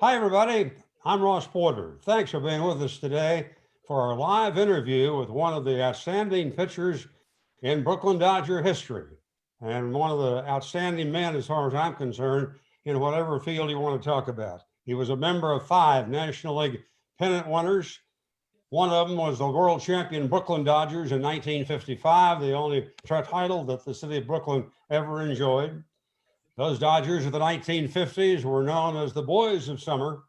Hi, everybody. I'm Ross Porter. Thanks for being with us today for our live interview with one of the outstanding pitchers in Brooklyn Dodger history and one of the outstanding men, as far as I'm concerned, in whatever field you want to talk about. He was a member of 5 National League pennant winners. One of them was the world champion Brooklyn Dodgers in 1955, the only title that the city of Brooklyn ever enjoyed. Those Dodgers of the 1950s were known as the Boys of Summer,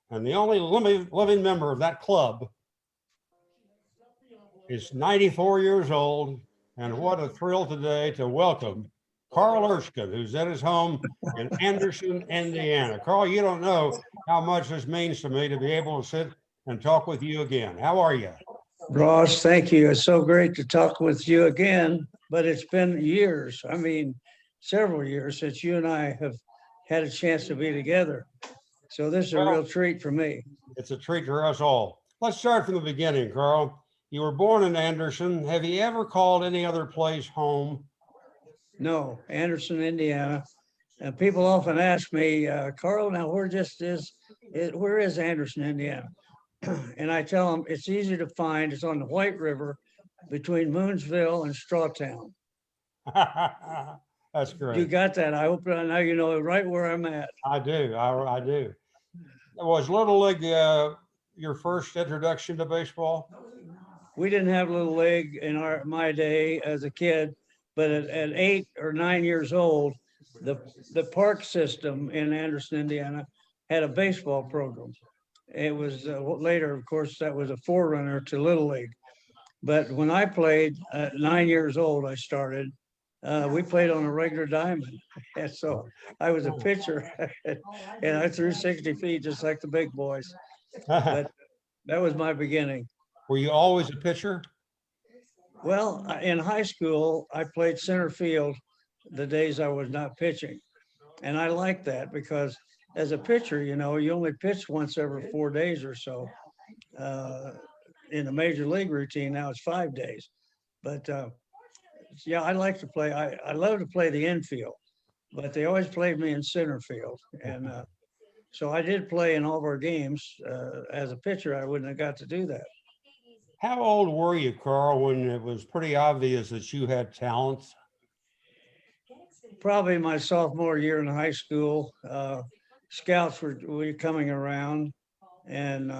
and the only living member of that club is 94 years old. And what a thrill today to welcome Carl Erskine, who's at his home in Anderson, Indiana. Carl, you don't know how much this means to me to be able to sit and talk with you again. How are you? Ross, thank you. It's so great to talk with you again, but it's been years. I mean, several years since you and I have had a chance to be together. So this is a real treat for me. It's a treat for us all. Let's start from the beginning, Carl. You were born in Anderson. Have you ever called any other place home? No, Anderson, Indiana. And people often ask me, Carl, now where is Anderson, Indiana? And I tell them it's easy to find. It's on the White River between Moonsville and Strawtown. That's You great. got that. I hope now you know right where I'm at. I do. I do. Was Little League your first introduction to baseball? We didn't have Little League in my day as a kid, but at 8 or 9 years old, the park system in Anderson, Indiana, had a baseball program. It was later, of course, that was a forerunner to Little League. But when I played at 9 years old, I started. We played on a regular diamond, and so I was a pitcher, and I threw 60 feet just like the big boys. But that was my beginning. Were you always a pitcher? Well, in high school, I played center field the days I was not pitching. And I liked that because as a pitcher, you know, you only pitch once every 4 days or so. Uh, in the major league routine, now it's 5 days. But yeah, I like to play. I love to play the infield, but they always played me in center field. And so I did play in all of our games. As a pitcher, I wouldn't have got to do that. How old were you, Carl, when it was pretty obvious that you had talent? Probably my sophomore year in high school. Scouts were coming around, and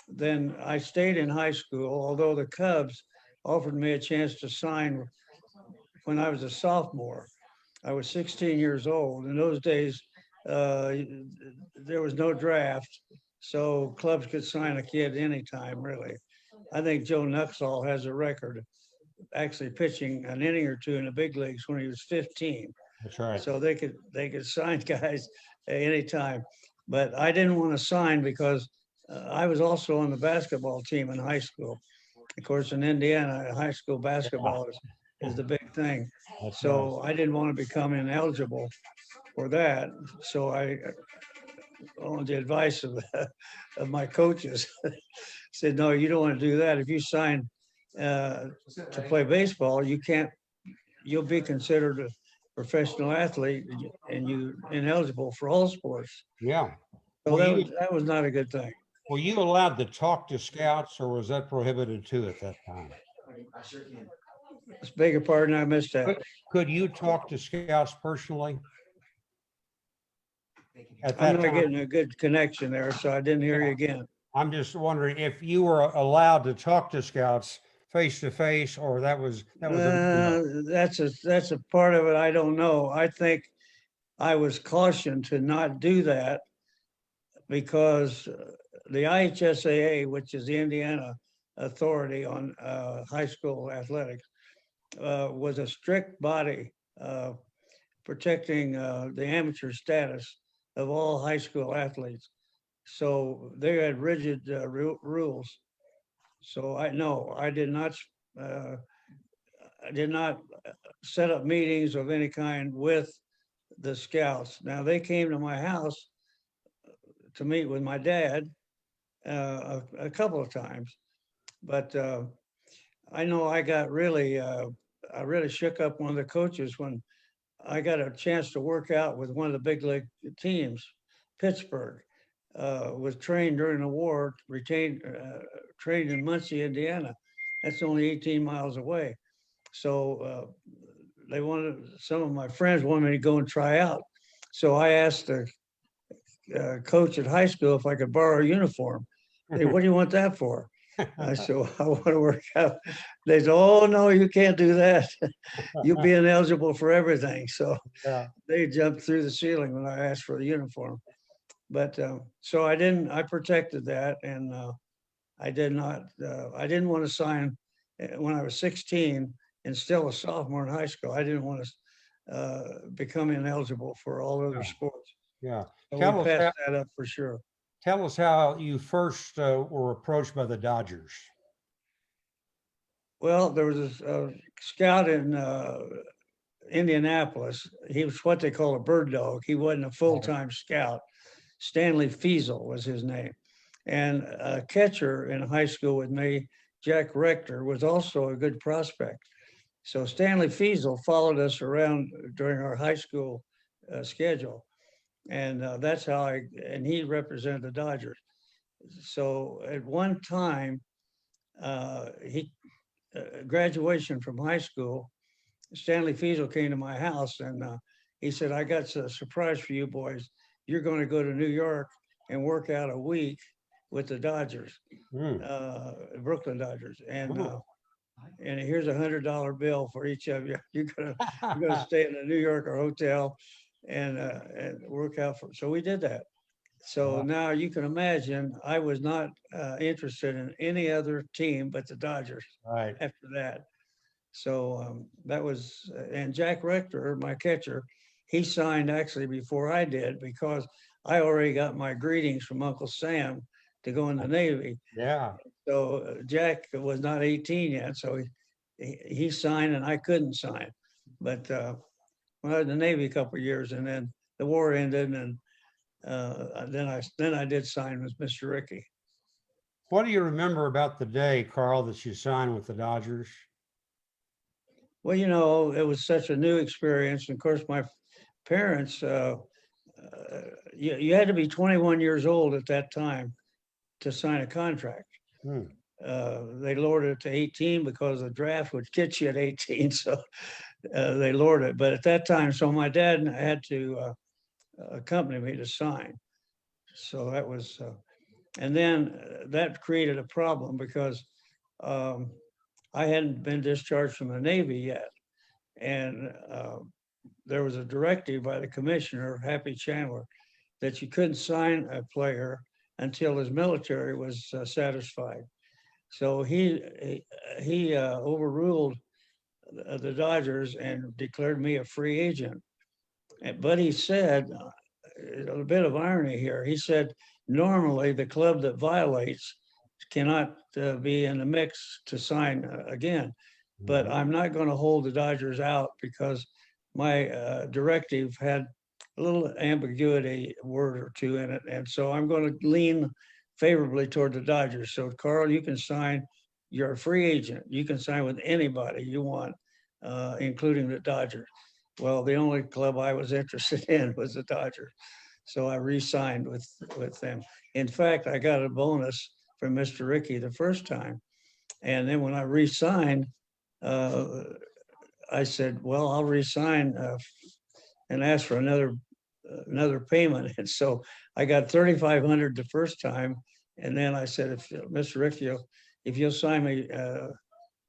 then I stayed in high school, although the Cubs offered me a chance to sign when I was a sophomore. I was 16 years old. In those days, uh, there was no draft, so clubs could sign a kid anytime, really. I think Joe Nuxall has a record actually pitching an inning or two in the big leagues when he was 15. That's right. So they could sign guys anytime. But I didn't want to sign because I was also on the basketball team in high school. Of course, in Indiana, high school basketball is the big thing. That's So I didn't want to become ineligible for that. So I, on the advice of of my coaches, said, no, you don't want to do that. If you sign to play baseball, you'll be considered a professional athlete and you ineligible for all sports. yeah. So Were you that was not a good thing. were you allowed to talk to scouts, or was that prohibited too at that time? Beg your pardon, I missed that. Could you talk to scouts personally at I'm that not time? getting a good connection there, so I didn't hear you again. I'm just wondering if you were allowed to talk to scouts face to face, or that was a That's a part of it I don't know. I think I was cautioned to not do that because the IHSAA, which is the Indiana Authority on High School Athletics, was a strict body protecting the amateur status of all high school athletes. So they had rigid rules. So I did not, uh, I did not set up meetings of any kind with the scouts. Now they came to my house to meet with my dad a couple of times, but I know I really shook up one of the coaches when I got a chance to work out with one of the big league teams, Pittsburgh. Was trained during the war, trained in Muncie, Indiana. That's only 18 miles away. So some of my friends wanted me to go and try out. So I asked the coach at high school if I could borrow a uniform. They, what do you want that for? I said, well, I want to work out. They said, oh, no, you can't do that. You'll be ineligible for everything. So Yeah. they jumped through the ceiling when I asked for the uniform. But so I protected that. And I didn't want to sign when I was 16 and still a sophomore in high school. I didn't want to become ineligible for all other Yeah. sports. Yeah. So we Tell us passed that up for sure. tell us how you first were approached by the Dodgers. Well, there was a scout in Indianapolis. He was what they call a bird dog. He wasn't a full-time scout. Stanley Fiesel was his name. And a catcher in high school with me, Jack Rector, was also a good prospect. So Stanley Fiesel followed us around during our high school schedule. And that's how and he represented the Dodgers. So at one time, he graduation from high school, Stanley Fiesel came to my house and he said, I got a surprise for you boys. You're going to go to New York and work out a week with the Dodgers, Brooklyn Dodgers. And here's $100 bill for each of you. You're gonna stay in a New Yorker hotel and work out for. So we did that. So now you can imagine I was not interested in any other team but the Dodgers. Right. After that, so that was and Jack Rector, my catcher, he signed actually before I did because I already got my greetings from Uncle Sam to go in the Navy. Yeah. So Jack was not 18 yet, so he signed and I couldn't sign. But when I was in the Navy a couple of years, and then the war ended, and then I did sign with Mr. Rickey. What do you remember about the day, Carl, that you signed with the Dodgers? Well, it was such a new experience. And of course, my parents, you had to be 21 years old at that time to sign a contract. They lowered it to 18 because the draft would get you at 18. So they lowered it. But at that time, so my dad had to accompany me to sign. So that was, and then that created a problem because I hadn't been discharged from the Navy yet. And there was a directive by the commissioner, Happy Chandler, that you couldn't sign a player until his military was satisfied. So he overruled the Dodgers and declared me a free agent. But he said, a bit of irony here, he said, normally the club that violates cannot be in the mix to sign again. But I'm not going to hold the Dodgers out because my directive had a little ambiguity, a word or two in it. And so I'm going to lean favorably toward the Dodgers. So Carl, you can sign, you're a free agent. You can sign with anybody you want, including the Dodgers. Well, the only club I was interested in was the Dodgers. So I re-signed with them. In fact, I got a bonus from Mr. Rickey the first time. And then when I re-signed, I said, well, I'll resign and ask for another payment. And so I got $3,500 the first time. And then I said, if Mr. Rickey, if you'll sign me,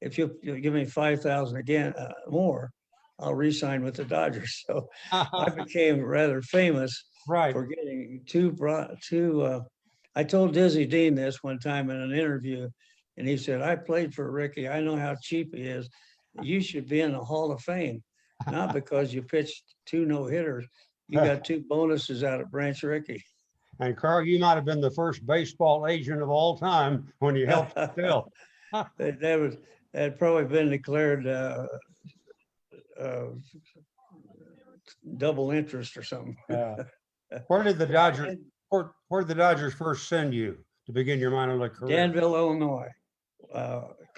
if you'll give me 5,000 again more, I'll re-sign with the Dodgers. So I became rather famous for getting two. I told Dizzy Dean this one time in an interview, and he said, I played for Rickey. I know how cheap he is. You should be in the Hall of Fame, not because you pitched 2 no-hitters. You got 2 bonuses out of Branch Rickey. And Carl, you might have been the first baseball agent of all time when you helped Phil. That had probably been declared double interest or something. Where did the Dodgers first send you to begin your minor league career? Danville, Illinois.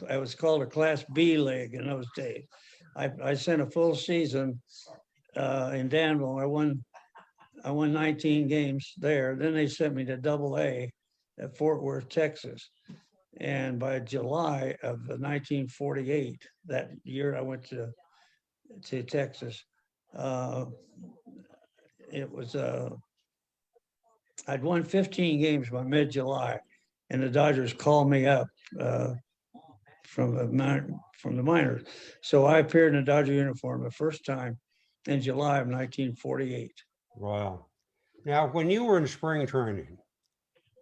It was called a Class B league in those days. I sent a full season in Danville. I won 19 games there. Then they sent me to AA at Fort Worth, Texas. And by July of 1948, that year I went to Texas, it was I'd won 15 games by mid-July, and the Dodgers called me up from the minors. So I appeared in a Dodger uniform the first time in July of 1948. Wow. Now, when you were in spring training,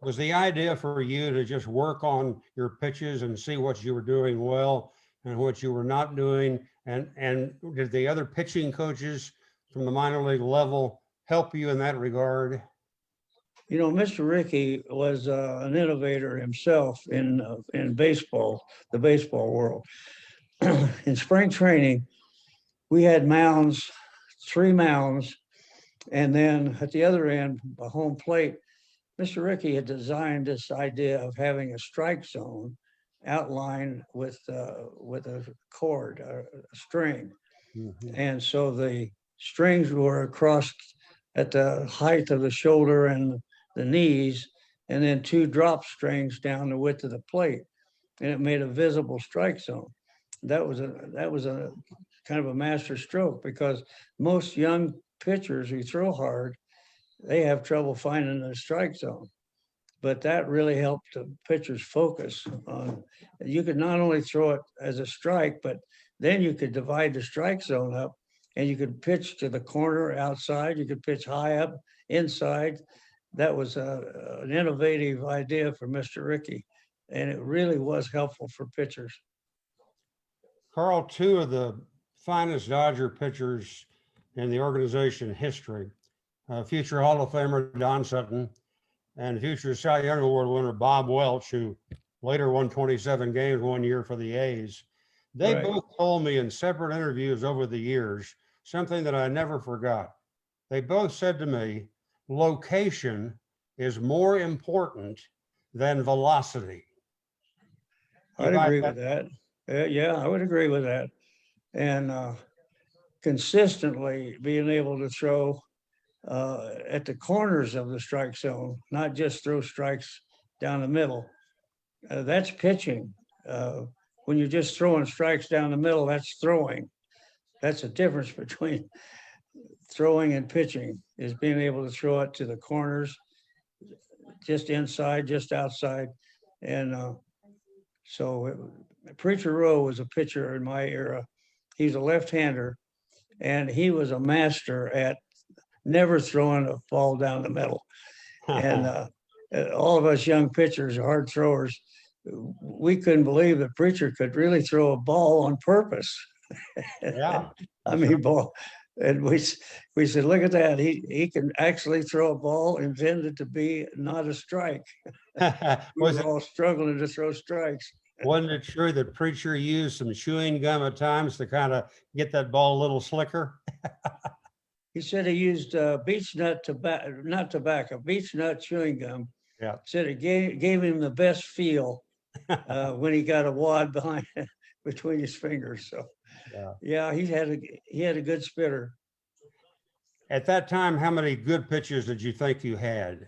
was the idea for you to just work on your pitches and see what you were doing well and what you were not doing? And did the other pitching coaches from the minor league level help you in that regard? You know, Mr. Rickey was an innovator himself in baseball, the baseball world. In spring training, we had mounds, 3 mounds, and then at the other end, a home plate. Mr. Rickey had designed this idea of having a strike zone outlined with a cord, a string. Mhm. And so the strings were across at the height of the shoulder and the knees, and then 2 drop strings down the width of the plate. And it made a visible strike zone. That was a kind of a master stroke, because most young pitchers who throw hard, they have trouble finding the strike zone. But that really helped the pitchers focus on, you could not only throw it as a strike, but then you could divide the strike zone up, and you could pitch to the corner outside, you could pitch high up inside. That was an innovative idea for Mr. Rickey, and it really was helpful for pitchers. Carl, 2 of the finest Dodger pitchers in the organization history, future Hall of Famer Don Sutton and future Cy Young Award winner Bob Welch, who later won 27 games one year for the A's. They Right. both told me in separate interviews over the years something that I never forgot. They both said to me, location is more important than velocity. You I'd buy agree that? with that. Yeah, I would agree with that. And consistently being able to throw at the corners of the strike zone, not just throw strikes down the middle. That's pitching. When you're just throwing strikes down the middle, that's throwing. That's a difference between throwing and pitching, is being able to throw it to the corners, just inside, just outside. And Preacher Rowe was a pitcher in my era. He's a left-hander, and he was a master at never throwing a ball down the middle. And all of us young pitchers, hard throwers, we couldn't believe that Preacher could really throw a ball on purpose. Yeah. I mean, ball. And we said, look at that. He can actually throw a ball intended to be not a strike. We were all struggling to throw strikes. Wasn't it true that Preacher used some chewing gum at times to kind of get that ball a little slicker? He said he used beech nut tobacco, not tobacco, beech nut chewing gum. Yeah. Said it gave him the best feel when he got a wad behind between his fingers. So yeah, he had a good spitter. At that time, how many good pitches did you think you had?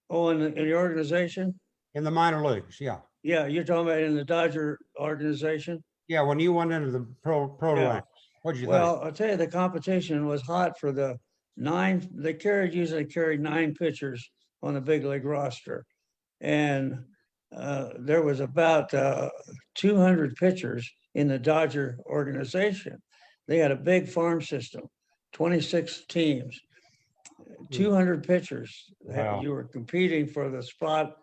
Oh, in the organization? In the minor leagues, yeah. Yeah, you're talking about in the Dodger organization? Yeah, when you went into the pro Yeah. ranks, what did you Well, I'll tell you, the competition was hot for the 9. They usually carried 9 pitchers on the big league roster. And there was about 200 pitchers in the Dodger organization. They had a big farm system, 26 teams, 200 pitchers. Wow. You were competing for the spot,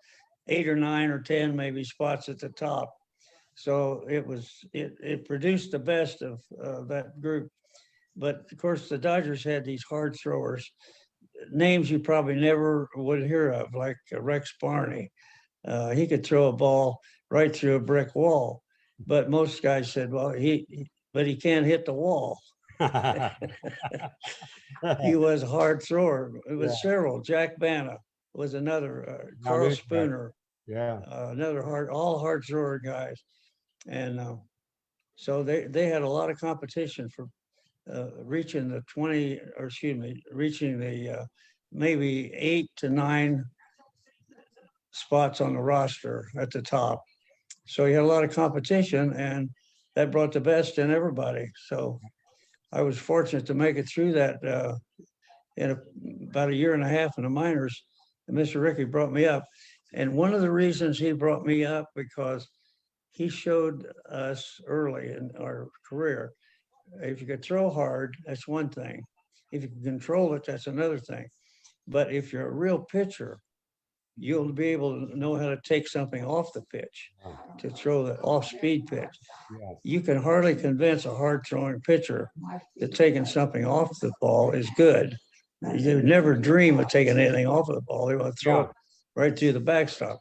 8 or 9 or 10 maybe spots at the top. So it produced the best of that group. But of course, the Dodgers had these hard throwers, names you probably never would hear of, like Rex Barney. He could throw a ball right through a brick wall, but most guys said, well, but he can't hit the wall. He was a hard thrower. It was several. Jack Bana was another. Carl Spooner. Yeah. Another all hard thrower guys. And so they had a lot of competition for reaching the 20, or excuse me, reaching the maybe 8 to 9 spots on the roster at the top. So you had a lot of competition, and that brought the best in everybody. So I was fortunate to make it through that about a year and a half in the minors. And Mr. Ricky brought me up. And one of the reasons he brought me up, because he showed us early in our career, if you could throw hard, that's one thing. If you can control it, that's another thing. But if you're a real pitcher, you'll be able to know how to take something off the pitch, to throw the off-speed pitch. Yeah. You can hardly convince a hard-throwing pitcher that taking something off the ball is good. You never dream of taking anything off of the ball. They want to throw it right through the backstop.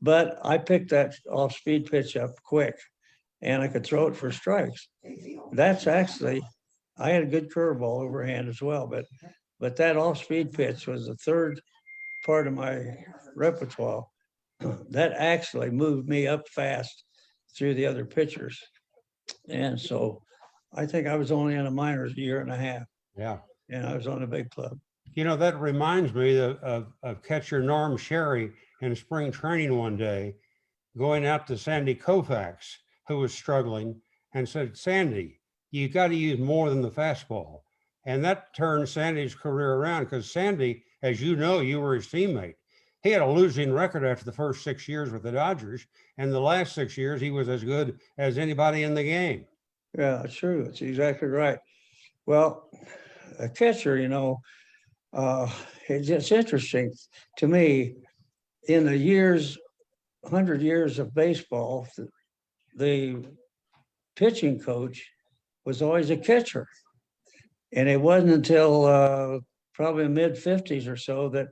But I picked that off-speed pitch up quick, and I could throw it for strikes. That's actually, I had a good curveball overhand as well, but that off-speed pitch was the third part of my repertoire that actually moved me up fast through the other pitchers. And so I think I was only in the minors a year and a half, Yeah. and I was on the big club. You know, that reminds me of catcher Norm Sherry in spring training one day, going out to Sandy Koufax, who was struggling, and said, Sandy, you got to use more than the fastball. And that turned Sandy's career around, because Sandy, as you know, you were his teammate. He had a losing record after the first 6 years with the Dodgers, and the last 6 years he was as good as anybody in the game. Yeah, it's true. It's exactly right. Well, a catcher, it's interesting to me. In the 100 years of baseball, the pitching coach was always a catcher. And it wasn't until probably mid-50s or so that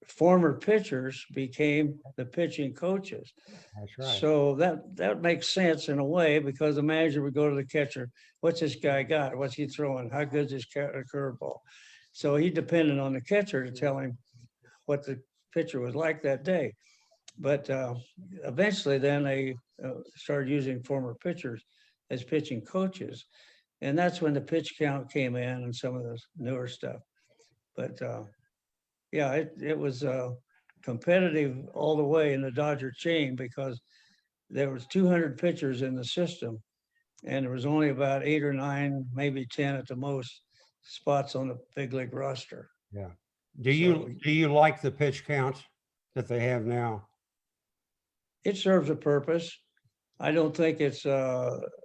former pitchers became the pitching coaches. That's right. So that makes sense in a way, because the manager would go to the catcher. What's this guy got? What's he throwing? How good's his curveball? So he depended on the catcher to tell him what the pitcher was like that day. But eventually then they started using former pitchers as pitching coaches. And that's when the pitch count came in and some of the newer stuff. But yeah, it was competitive all the way in the Dodger chain, because there was 200 pitchers in the system, and there was only about 8 or 9, maybe 10 at the most spots on the big league roster. Yeah. Do you like the pitch count that they have now? It serves a purpose. I don't think it's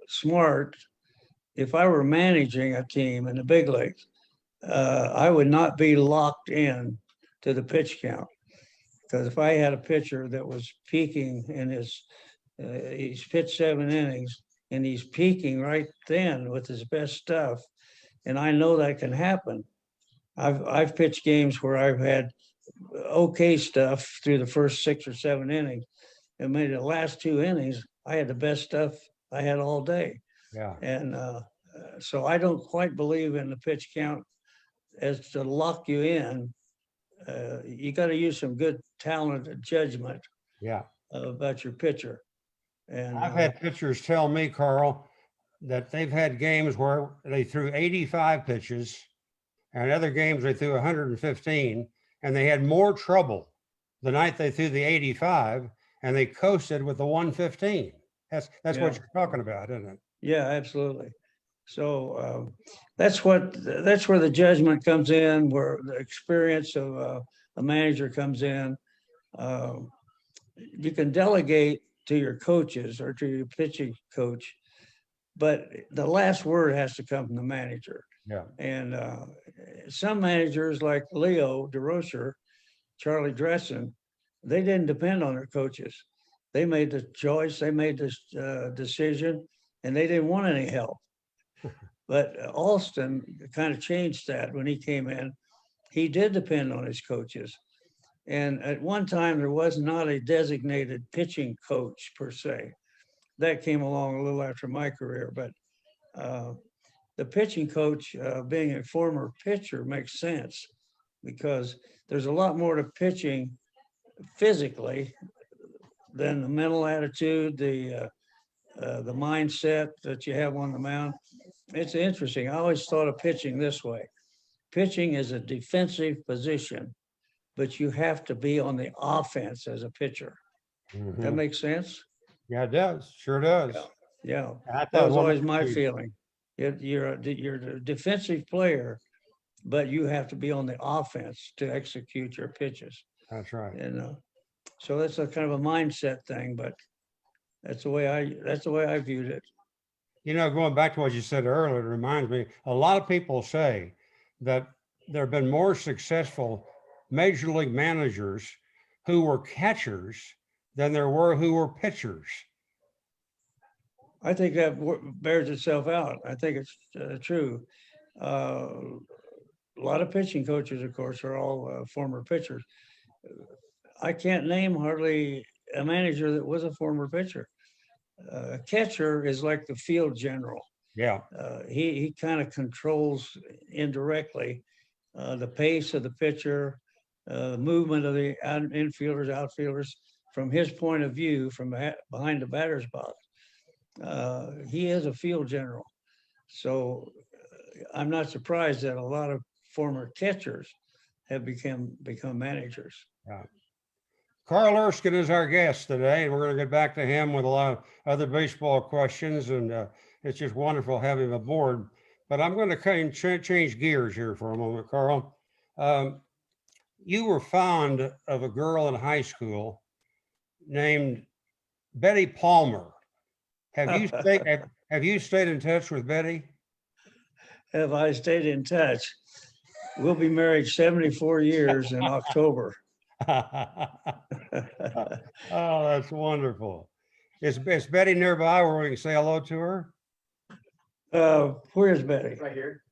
smart. If I were managing a team in the big leagues, I would not be locked in to the pitch count, because if I had a pitcher that was peaking in he's pitched 7 innings and he's peaking right then with his best stuff, and I know that can happen. I've pitched games where I've had okay stuff through the first 6 or 7 innings, and maybe the last 2 innings I had the best stuff I had all day. Yeah. And so I don't quite believe in the pitch count as to lock you in. You got to use some good talented judgment. Yeah. About your pitcher. And I've had pitchers tell me, Carl, that they've had games where they threw 85 pitches, and other games they threw 115, and they had more trouble the night they threw the 85, and they coasted with the 115. That's what you're talking about, isn't it? Yeah, absolutely. So that's where the judgment comes in, where the experience of a manager comes in. You can delegate to your coaches or to your pitching coach, but the last word has to come from the manager. Yeah. And some managers like Leo DeRocher, Charlie Dressen, they didn't depend on their coaches. They made the choice, they made this decision, and they didn't want any help. But Alston kind of changed that when he came in. He did depend on his coaches. And at one time, there was not a designated pitching coach per se. That came along a little after my career, but the pitching coach, being a former pitcher, makes sense, because there's a lot more to pitching physically than the mental attitude, the mindset that you have on the mound. It's interesting. I always thought of pitching this way. Pitching is a defensive position, but you have to be on the offense as a pitcher. That Mhm. makes sense? Yeah, it does. Sure does. Yeah. Yeah, I that thought was one always of my the- feeling. You're a defensive player, but you have to be on the offense to execute your pitches. That's right. And so that's a kind of a mindset thing, but that's the way I viewed it. You know, going back to what you said earlier, it reminds me, a lot of people say that there have been more successful major league managers who were catchers than there were who were pitchers. I think that bears itself out. I think it's true. Uh, a lot of pitching coaches, of course, are all former pitchers. I can't name hardly a manager that was a former pitcher. A catcher is like the field general. Yeah. He kind of controls indirectly the pace of the pitcher, the movement of the infielders, outfielders from his point of view from behind the batter's box. He is a field general. So I'm not surprised that a lot of former catchers have become managers. Yeah. Carl Erskine is our guest today, and we're going to get back to him with a lot of other baseball questions, and it's just wonderful having him aboard. But I'm going to change gears here for a moment, Carl. You were fond of a girl in high school named Betty Palmer. Have you stayed in touch with Betty? Have I stayed in touch? We'll be married 74 years in October. Oh, that's wonderful. Is Betty nearby where we can say hello to her? Where's Betty? Right here.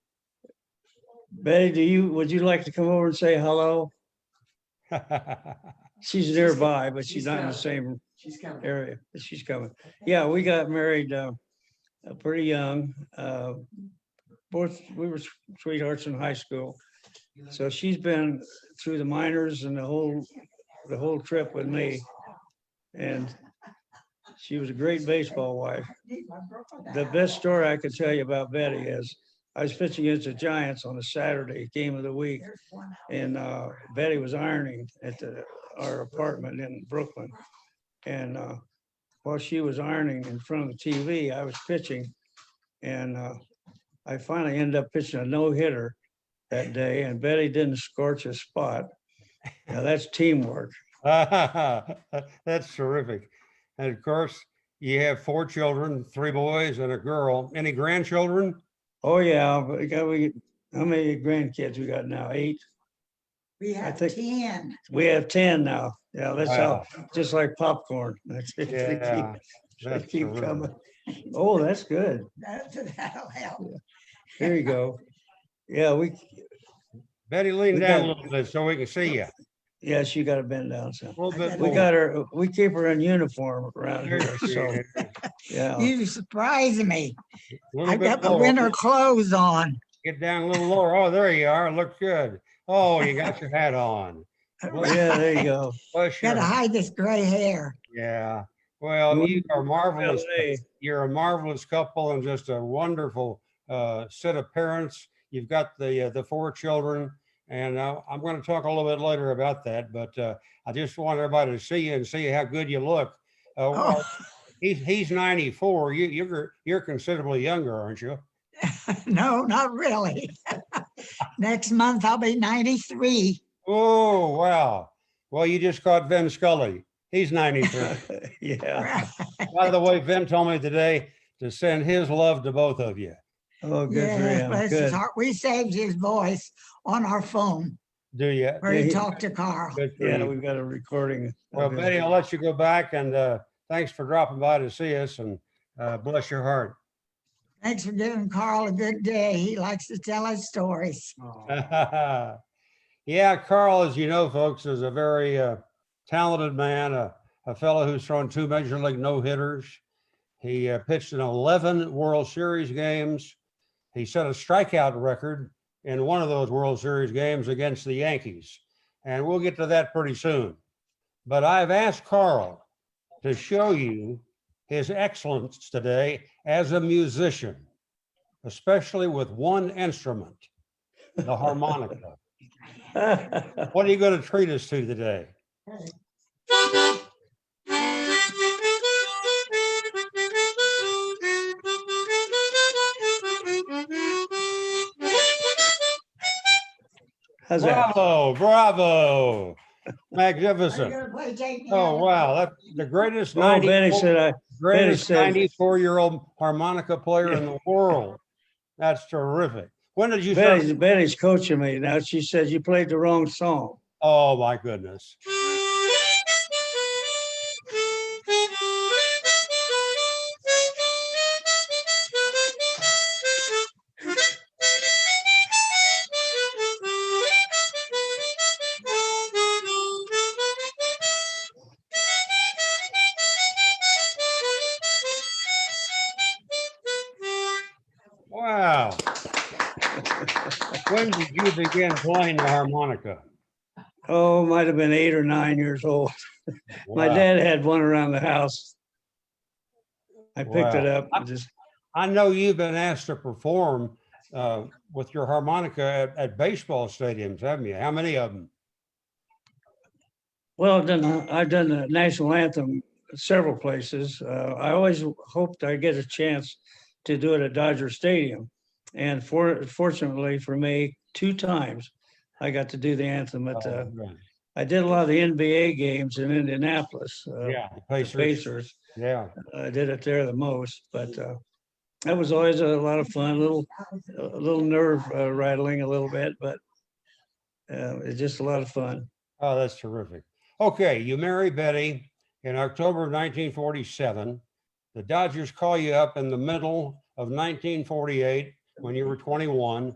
Betty, would you like to come over and say hello? She's nearby, but she's not in the same She's coming. area. But she's coming. Yeah, we got married pretty young. Both we were sweethearts in high school. So she's been through the minors and the whole trip with me. And she was a great baseball wife. The best story I could tell you about Betty is I was pitching against the Giants on a Saturday game of the week, and Betty was ironing at our apartment in Brooklyn. And while she was ironing in front of the TV, I was pitching, and I finally ended up pitching a no-hitter that day, and Betty didn't scorch a spot. Now that's teamwork. That's terrific. And of course, you have 4 children, 3 boys and a girl. Any grandchildren? Oh yeah, but how many grandkids we got now? 8. We I have think- 10. We have 10 now. Yeah, that's Wow. how, just like popcorn. That's it. They Yeah, keep that's keep terrific. coming. Oh, that's good. That'll help. There you go. Yeah, Betty, lean We down a got- little bit so we can see you. yeah, she got to bend down some. A little bit We more. got her, we keep her in uniform around There here, she so, is. yeah. You surprise me. Little I bit got the lower. winter clothes on. Get down a little lower. Oh, there you are. Look good. Oh, you got your hat on. Yeah, there you go. Bless your Gotta heart. hide this gray hair. Yeah. Well, you are marvelous. LA. You're a marvelous couple and just a wonderful set of parents. You've got the 4 children, and I'm going to talk a little bit later about that. But I just want everybody to see you and see how good you look. Well, he's 94. You're considerably younger, aren't you? No, not really. Next month I'll be 93. Oh, wow. Well, you just caught Vin Scully. He's 93. Yeah. By the way, Vin told me today to send his love to both of you. Oh, good for Yes, him. bless his Good. heart. We saved his voice on our phone Do you? where Yeah, he he- talked to Carl. Good for Yeah, you. we've got a recording. Well, of his- Betty, I'll let you go back, and thanks for dropping by to see us, and bless your heart. Thanks for giving Carl a good day. He likes to tell us stories. Yeah, Carl, as you know, folks, is a very talented man, a fellow who's thrown 2 major league no-hitters. He pitched in 11 World Series games. He set a strikeout record in one of those World Series games against the Yankees. And we'll get to that pretty soon. But I've asked Carl to show you his excellence today as a musician. especially with one instrument, the harmonica. What are you going to treat us to today? How's that? Bravo, bravo. Are you Magnificent. gonna play Take Me Oh, Out? wow. That's the greatest Oh, Betty said greatest said- 94-year-old harmonica player in the world. That's terrific. When did you start? Betty's coaching me now. She says you played the wrong song. Oh, my goodness. Wow. When did you begin playing the harmonica? Oh, might have been 8 or 9 years old. My Wow. dad had one around the house. I picked it Wow. up and just, I know you've been asked to perform with your harmonica at baseball stadiums, haven't you? How many of them? well, I've done the national anthem several places. I always hoped I'd get a chance to do it at Dodger Stadium. And fortunately for me, 2 times I got to do the anthem at Oh, good. I did a lot of the NBA games in Indianapolis. Yeah, the The Pacers. Pacers. Yeah. I did it there the most, but that was always a lot of fun. A little nerve rattling a little bit, but it's just a lot of fun. Oh, that's terrific. Okay, you marry Betty in October of 1947. The Dodgers call you up in the middle of 1948 when you were 21,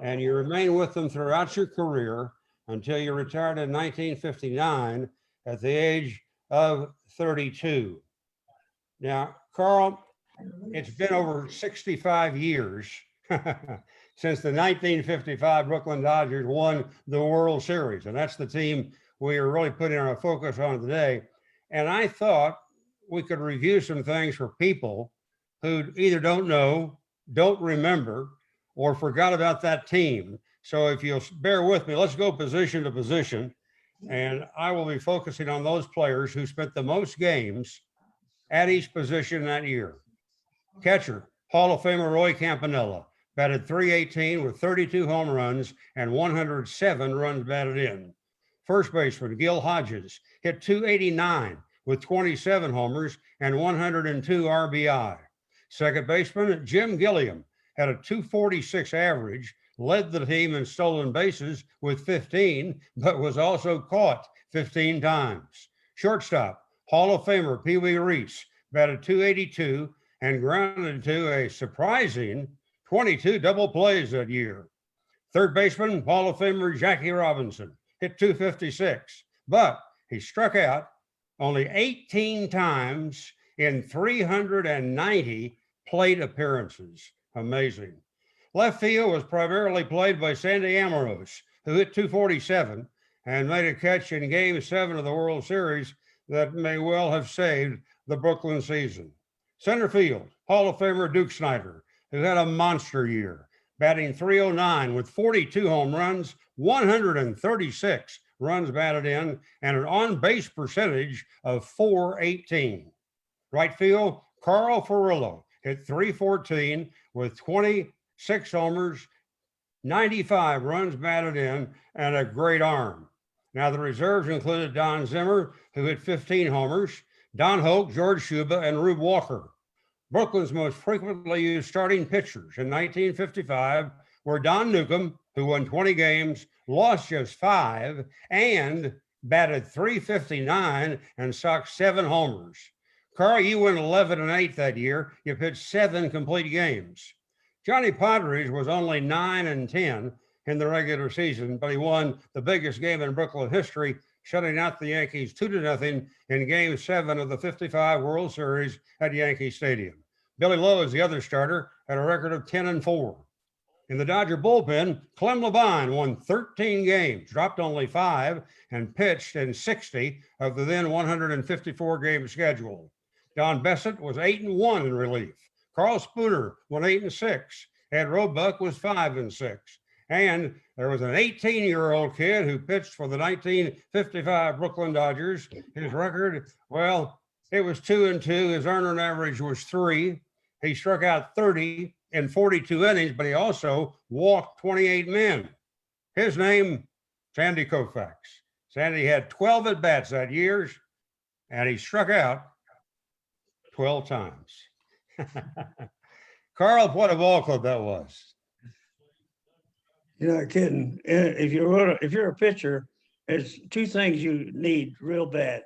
and you remain with them throughout your career until you retired in 1959 at the age of 32. Now, Carl, it's been over 65 years since the 1955 Brooklyn Dodgers won the World Series, and that's the team we are really putting our focus on today. And I thought we could review some things for people who either don't know, don't remember, or forgot about that team. So if you'll bear with me, let's go position to position. And I will be focusing on those players who spent the most games at each position that year. Catcher, Hall of Famer Roy Campanella, batted .318 with 32 home runs and 107 runs batted in. First baseman, Gil Hodges, hit .289 with 27 homers and 102 RBI. Second baseman, Jim Gilliam, had a .246 average, led the team in stolen bases with 15, but was also caught 15 times. Shortstop, Hall of Famer Pee Wee Reese, batted .282 and grounded to a surprising 22 double plays that year. Third baseman, Hall of Famer Jackie Robinson, hit .256, but he struck out only 18 times in 390 plate appearances. Amazing. Left field was primarily played by Sandy Amorose, who hit .247 and made a catch in Game 7 of the World Series that may well have saved the Brooklyn season. Center field, Hall of Famer Duke Snider, who had a monster year, batting .309 with 42 home runs, 136 runs batted in, and an on-base percentage of .418. Right field, Carl Furillo hit .314 with 26 homers, 95 runs batted in, and a great arm. Now, the reserves included Don Zimmer, who hit 15 homers, Don Hoke, George Shuba, and Rube Walker. Brooklyn's most frequently used starting pitchers in 1955 were Don Newcomb, who won 20 games, lost just 5, and batted .359 and socked 7 homers. Carl, you went 11-8 that year. You pitched 7 complete games. Johnny Podres was only 9-10 in the regular season, but he won the biggest game in Brooklyn history, shutting out the Yankees 2-0 in Game 7 of the '55 World Series at Yankee Stadium. Billy Lowe is the other starter, at a record of 10-4. In the Dodger bullpen, Clem Labine won 13 games, dropped only 5, and pitched in 60 of the then 154-game schedule. Don Bessett was 8-1 in relief. Carl Spooner went 8-6. Ed Roebuck was 5-6. And there was an 18-year-old kid who pitched for the 1955 Brooklyn Dodgers. His record, well, it was 2-2. His earning average was 3. He struck out 30 in 42 innings, but he also walked 28 men. His name, Sandy Koufax. Sandy had 12 at-bats that year, and he struck out 12 times. Carl, what a ball club that was. You're not kidding. If you're a pitcher, there's two things you need real bad.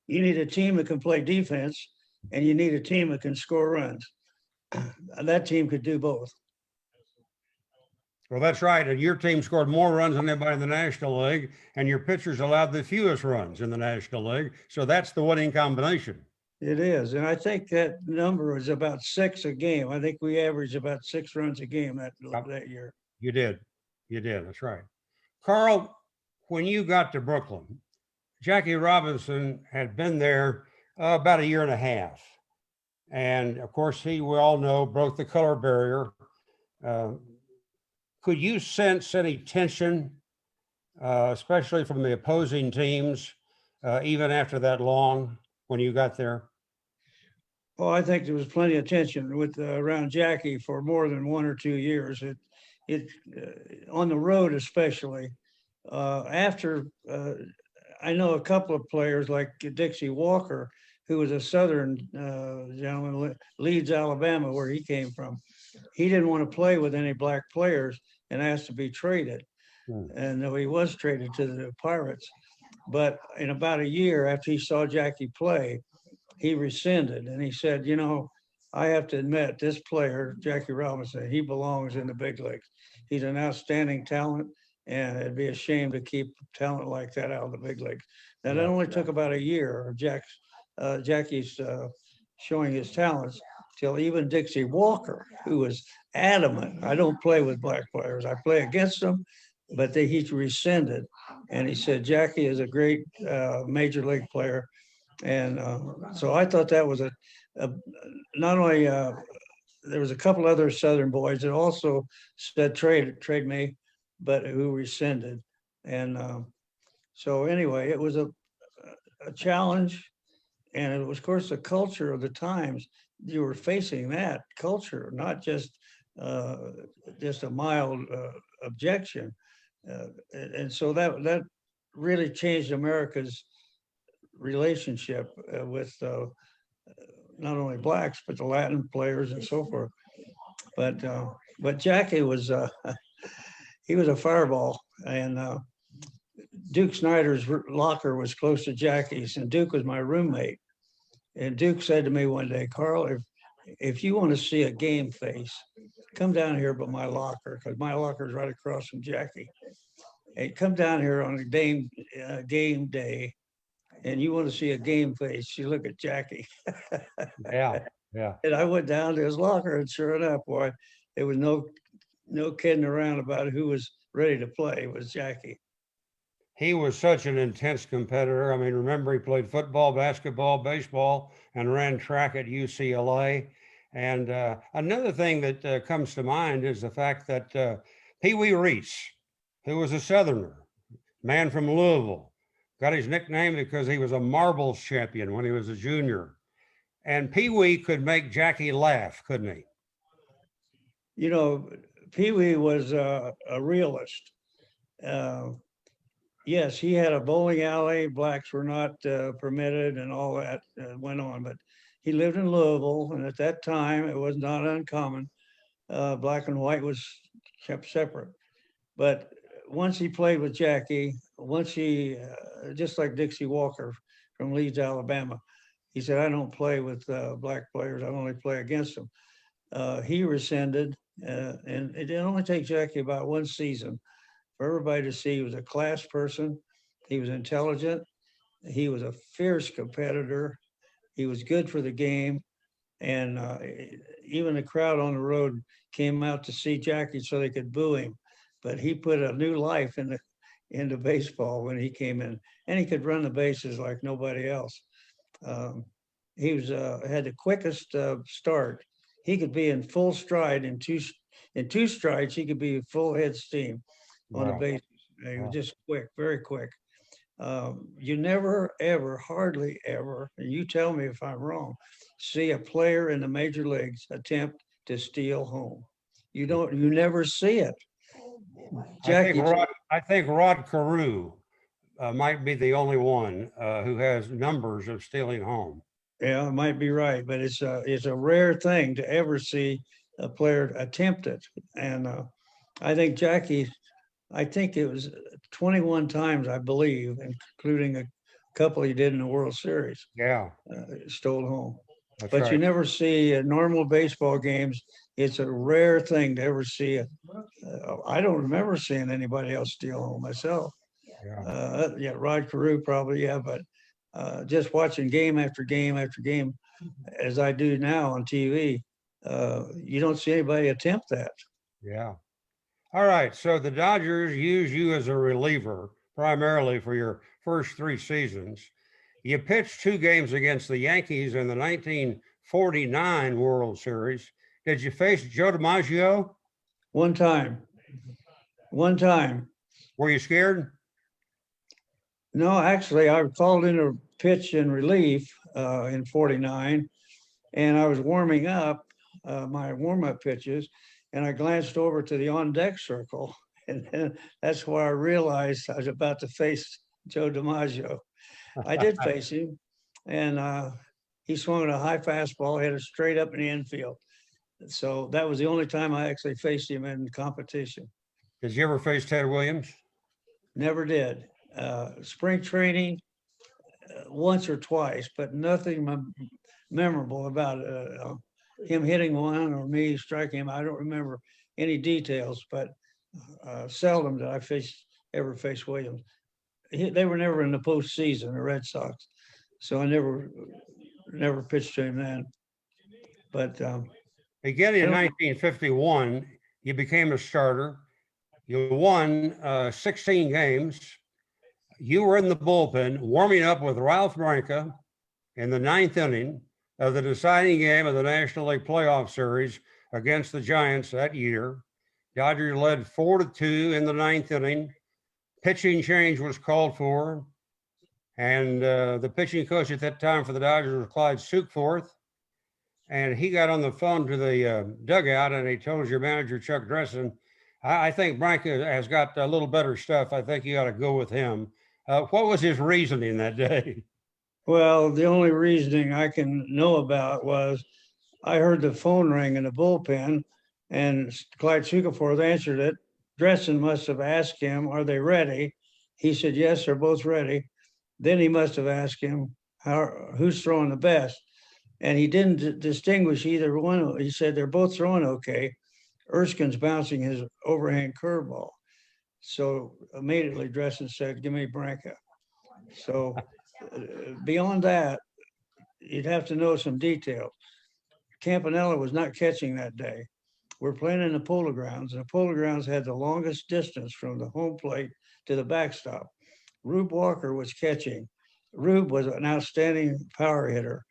You need a team that can play defense, and you need a team that can score runs. That team could do both. Well, that's right. And your team scored more runs than anybody in the National League, and your pitchers allowed the fewest runs in the National League. So that's the winning combination. It is. And I think that number was about 6 a game. I think we averaged about 6 runs a game that year. You did. You did. That's right. Carl, when you got to Brooklyn, Jackie Robinson had been there about 1.5 years. And of course, we all know, broke the color barrier. Could you sense any tension, especially from the opposing teams, even after that long when you got there? Oh, I think there was plenty of tension with around Jackie for more than 1 or 2 years. It on the road, especially after I know a couple of players like Dixie Walker, who was a Southern gentleman, Leeds, Alabama, where he came from. He didn't want to play with any black players and asked to be traded. And he was traded to the Pirates. But in about 1 year after he saw Jackie play, he rescinded and he said, you know, I have to admit, this player, Jackie Robinson, he belongs in the big leagues. He's an outstanding talent, and it'd be a shame to keep talent like that out of the big leagues. Now, that only took about 1 year of Jackie's showing his talents till even Dixie Walker, who was adamant, I don't play with black players. I play against them, but he rescinded. And he said, Jackie is a great major league player. And so I thought that was not only, there was a couple other Southern boys that also said trade me, but who rescinded. And so anyway, it was a challenge. And it was, of course, the culture of the times. You were facing that culture, not just a mild objection. And so that really changed America's relationship with not only blacks, but the Latin players and so forth. But Jackie was, he was a fireball. And Duke Snyder's locker was close to Jackie's, and Duke was my roommate. And Duke said to me one day, Carl, if you want to see a game face, come down here by my locker, because my locker is right across from Jackie. And come down here on a game day, and you want to see a game face, you look at Jackie. Yeah. And I went down to his locker, and sure enough, boy, there was no kidding around about who was ready to play. It was Jackie. He was such an intense competitor. I mean, remember, he played football, basketball, baseball, and ran track at UCLA. And another thing that comes to mind is the fact that Pee Wee Reese, who was a Southerner, man from Louisville, got his nickname because he was a marbles champion when he was a junior. And Pee Wee could make Jackie laugh, couldn't he? You know, Pee Wee was a realist. Yes, he had a bowling alley. Blacks were not permitted, and all that went on. But he lived in Louisville, and at that time, it was not uncommon. Black and white was kept separate. But once he played with Jackie, once he, just like Dixie Walker from Leeds, Alabama, he said, I don't play with black players. I only play against them. He rescinded, and it didn't only take Jackie about 1 season for everybody to see he was a class person. He was intelligent. He was a fierce competitor. He was good for the game. And even the crowd on the road came out to see Jackie so they could boo him. But he put a new life into baseball when he came in, and he could run the bases like nobody else. He was had the quickest start. He could be in full stride in in 2 strikes, he could be full head steam on the Wow. base. He was Wow. just quick, very quick. You never, ever, hardly ever, and you tell me if I'm wrong, see a player in the major leagues attempt to steal home. You never see it. Jackie, I think Rod Carew might be the only one who has numbers of stealing home. yeah, might be right, but it's a rare thing to ever see a player attempt it. And I think I think it was 21 times, I believe, including a couple he did in the World Series, Yeah, stole home. that's But you right. never see normal baseball games. It's a rare thing to ever see it. I don't remember seeing anybody else steal home myself. Yeah. Yeah, Rod Carew probably, yeah, but just watching game after game after game, as I do now on TV, you don't see anybody attempt that. Yeah. All right. So the Dodgers use you as a reliever primarily for your first 3 seasons. You pitched 2 games against the Yankees in the 1949 World Series. Did you face Joe DiMaggio? One time, one time. Were you scared? No, actually, I called in a pitch in relief in 49, and I was warming up my warm-up pitches, and I glanced over to the on-deck circle, and then that's where I realized I was about to face Joe DiMaggio. I did face him, and he swung at a high fastball, hit it straight up in the infield. So that was the only time I actually faced him in competition. Did you ever face Ted Williams? Never did. Spring training once or twice, but nothing memorable about him hitting one or me striking him. I don't remember any details, but seldom did I ever face Williams. They were never in the postseason, the Red Sox, so I never pitched to him then. But Beginning in I don't- 1951, you became a starter. You won 16 games. You were in the bullpen warming up with Ralph Branca in the 9th inning of the deciding game of the National League Playoff Series against the Giants that year. Dodgers led 4-2 in the 9th inning. Pitching change was called for. And the pitching coach at that time for the Dodgers was Clyde Sukforth. And he got on the phone to the dugout and he told your manager, Chuck Dressen, I think Branca has got a little better stuff. I think you ought to go with him. What was his reasoning that day? well, the only reasoning I can know about was I heard the phone ring in the bullpen, and Clyde Sugaforth answered it. Dressen must have asked him, "Are they ready?" He said, "Yes, they're both ready." Then he must have asked him, "Who's throwing the best?" And he didn't distinguish either one. He said they're both throwing okay. Erskine's bouncing his overhand curveball. So immediately Dressen said, "Give me Branca." So beyond that, you'd have to know some details. Campanella was not catching that day. We're playing in the Polo Grounds, and the Polo Grounds had the longest distance from the home plate to the backstop. Rube Walker was catching. Rube was an outstanding power hitter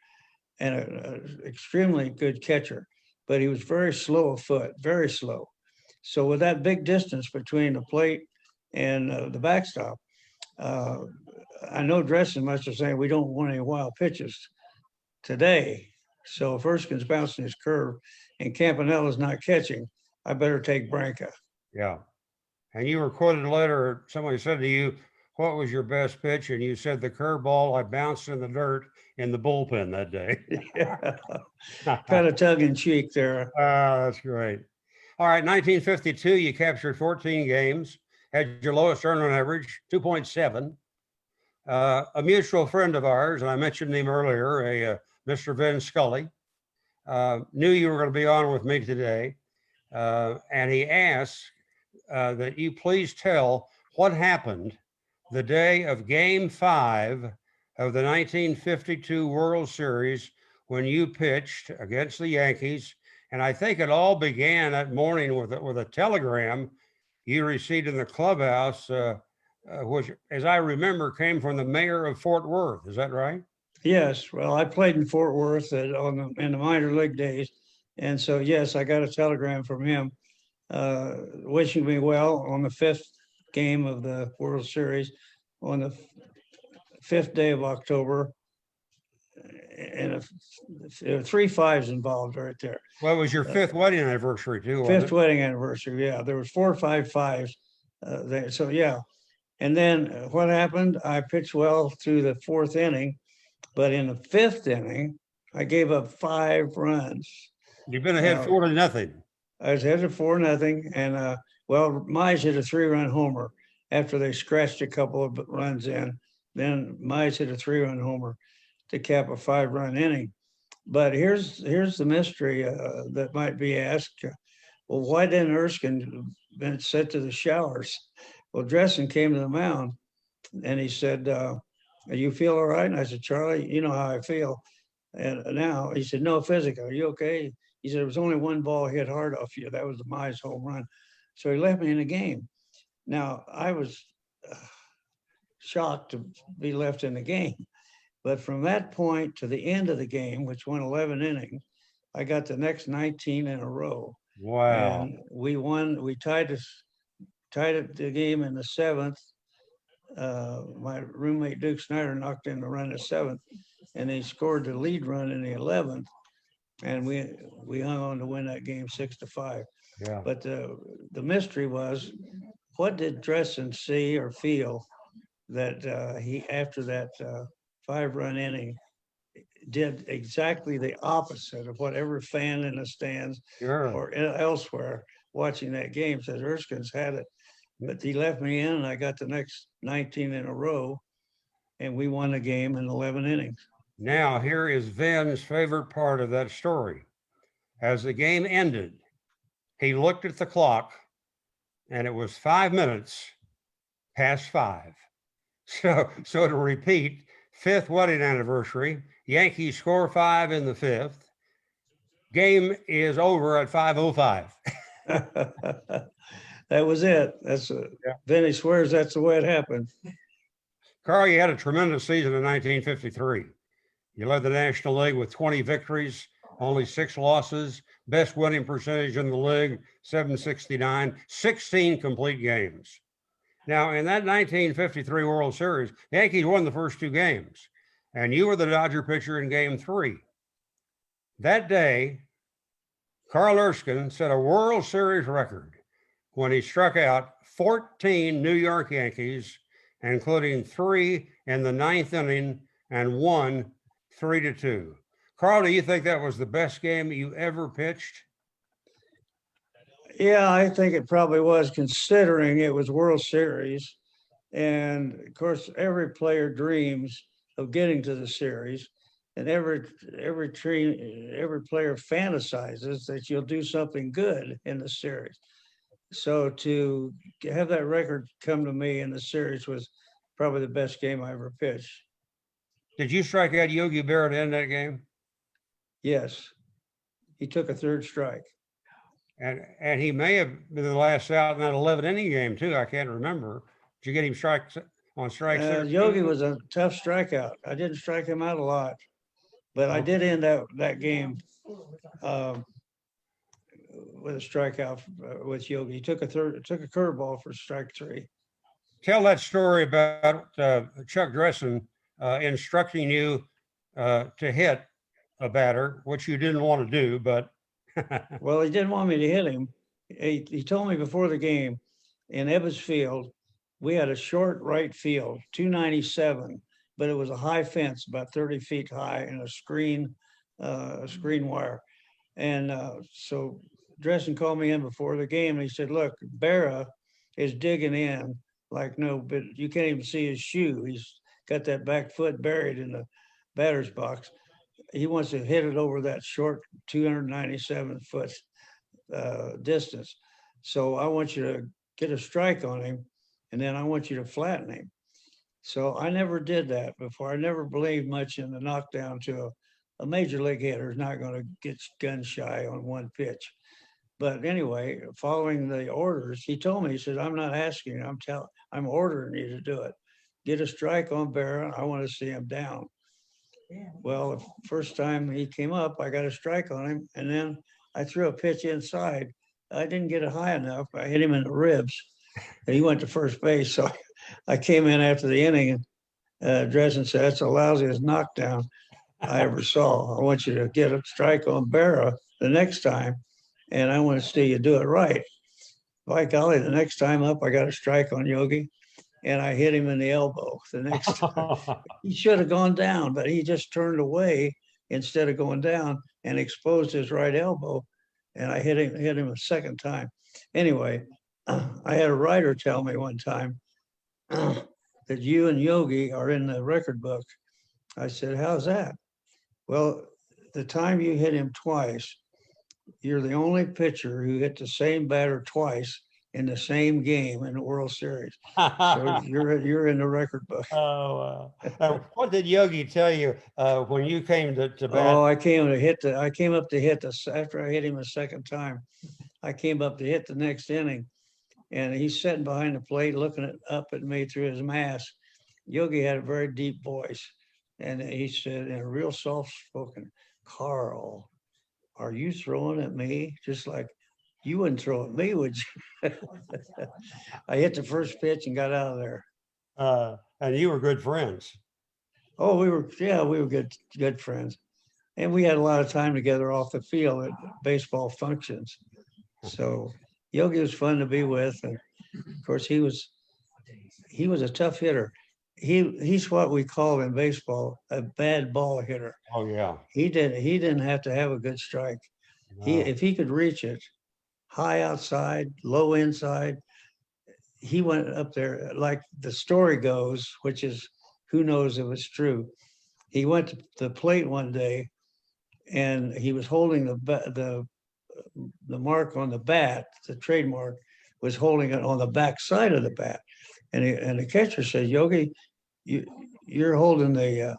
and an extremely good catcher, but he was very slow of foot, very slow. So with that big distance between the plate and the backstop, I know Dressen must have said we don't want any wild pitches today. So if Erskine's bouncing his curve and Campanella's not catching, I better take Branca. Yeah. And you were quoted later, somebody said to you, what was your best pitch? And you said the curveball I bounced in the dirt in the bullpen that day. Yeah. Kind of tongue in cheek there. That's great. All right, 1952, you captured 14 games, had your lowest earning average, 2.7. A mutual friend of ours, and I mentioned him earlier, Mr. Vin Scully, knew you were going to be on with me today. And he asked that you please tell what happened the day of Game 5 of the 1952 World Series when you pitched against the Yankees. And I think it all began that morning with a telegram you received in the clubhouse, which, as I remember, came from the mayor of Fort Worth. Is that right? Yes. Well, I played in Fort Worth in the minor league days. And so, yes, I got a telegram from him wishing me well on the 5th game of the World Series on the 5th day of October. And there were 3 5s involved right there. Well, it was your fifth wedding anniversary too, wasn't Fifth it? wedding anniversary. Yeah, there was 4 or 5 5s there. So yeah. And then what happened? I pitched well through the 4th inning, but in the 5th inning, I gave up 5 runs. You've been ahead Now, 4-0. I was headed 4-0, and well, Mize hit a 3-run homer after they scratched a couple of runs in. Then Mize hit a 3-run homer to cap a 5-run inning. But here's the mystery that might be asked. Well, why didn't Erskine been sent to the showers? Well, Dressen came to the mound and he said, you feel all right? And I said, Charlie, you know how I feel. And now he said, no, physical. Are you okay? He said, it was only one ball hit hard off you. That was the Mize home run. So he left me in the game. Now, I was shocked to be left in the game. But from that point to the end of the game, which went 11 innings, I got the next 19 in a row. Wow. And we won. We tied the game in the 7th. My roommate Duke Snyder knocked in the run in the 7th, and he scored the lead run in the 11th. And we hung on to win that game 6-5. Yeah. But the mystery was, what did Dressen see or feel that he, after that 5-run inning, did exactly the opposite of what every fan in the stands Sure. or elsewhere watching that game says Erskine's had it. But he left me in, and I got the next 19 in a row, and we won the game in 11 innings. Now, here is Vin's favorite part of that story. As the game ended, he looked at the clock, and it was 5 minutes past 5. So to repeat, 5th wedding anniversary, Yankees score 5 in the 5th. Game is over at 5:05. That was it. That's Vinny swears that's the way it happened. Carl, you had a tremendous season in 1953. You led the National League with 20 victories, only 6 losses, best winning percentage in the league, 769, 16 complete games. Now, in that 1953 World Series, the Yankees won the first 2 games, and you were the Dodger pitcher in Game 3. That day, Carl Erskine set a World Series record when he struck out 14 New York Yankees, including 3 in the 9th inning and 1 3-2. Carl, do you think that was the best game you ever pitched? Yeah, I think it probably was, considering it was World Series. And of course, every player dreams of getting to the series. And every player fantasizes that you'll do something good in the series. So to have that record come to me in the series was probably the best game I ever pitched. Did you strike out Yogi Berra to end that game? Yes, he took a 3rd strike. And he may have been the last out in that 11-inning game too. I can't remember. Did you get him strikes on strikes? Yogi was a tough strikeout. I didn't strike him out a lot, but I did end that game with a strikeout with Yogi. He took a curveball for strike 3. Tell that story about Chuck Dressen instructing you to hit a batter, which you didn't want to do, but. Well, he didn't want me to hit him. He told me before the game in Ebbets Field, we had a short right field, 297, but it was a high fence, about 30 feet high, and a screen wire. And so Dressen called me in before the game, and he said, look, Berra is digging in like no, but you can't even see his shoe. He's got that back foot buried in the batter's box. He wants to hit it over that short 297-foot distance. So I want you to get a strike on him, and then I want you to flatten him. So I never did that before. I never believed much in the knockdown to a major league hitter is not going to get gun shy on one pitch. But anyway, following the orders, he told me, he said, I'm not asking you, I'm ordering you to do it. Get a strike on Berra. I want to see him down. Well, the first time he came up, I got a strike on him, and then I threw a pitch inside I didn't get it high enough. I hit him in the ribs, and he went to first base. So I came in after the inning and Dresden said, "That's the lousiest knockdown I ever saw. I want you to get a strike on Barra the next time, and I want to see you do it right." By golly, the next time up, I got a strike on Yogi, and I hit him in the elbow the next time. He should have gone down, but he just turned away instead of going down and exposed his right elbow. And I hit him a second time. Anyway, I had a writer tell me one time that you and Yogi are in the record book. I said, "How's that?" "Well, the time you hit him twice, you're the only pitcher who hit the same batter twice in the same game in the World Series. So you're in the record book." Oh, what did Yogi tell you when you came to bat? Oh, I came up to hit this after I hit him a second time. I came up to hit the next inning, and he's sitting behind the plate looking up at me through his mask. Yogi had a very deep voice, and he said in a real soft-spoken, "Carl, are you throwing at me? Just like you wouldn't throw at me, would you?" I hit the first pitch and got out of there. And you were good friends. Oh, we were good friends. And we had a lot of time together off the field at baseball functions. So Yogi was fun to be with. And of course he was a tough hitter. He's what we call in baseball a bad ball hitter. Oh yeah. He didn't have to have a good strike. No. If he could reach it high outside, low inside, he went up there. Like the story goes, which is who knows if it's true. He went to the plate one day and he was holding the mark on the bat, the trademark was holding it on the back side of the bat. And the catcher said, "Yogi, you're holding the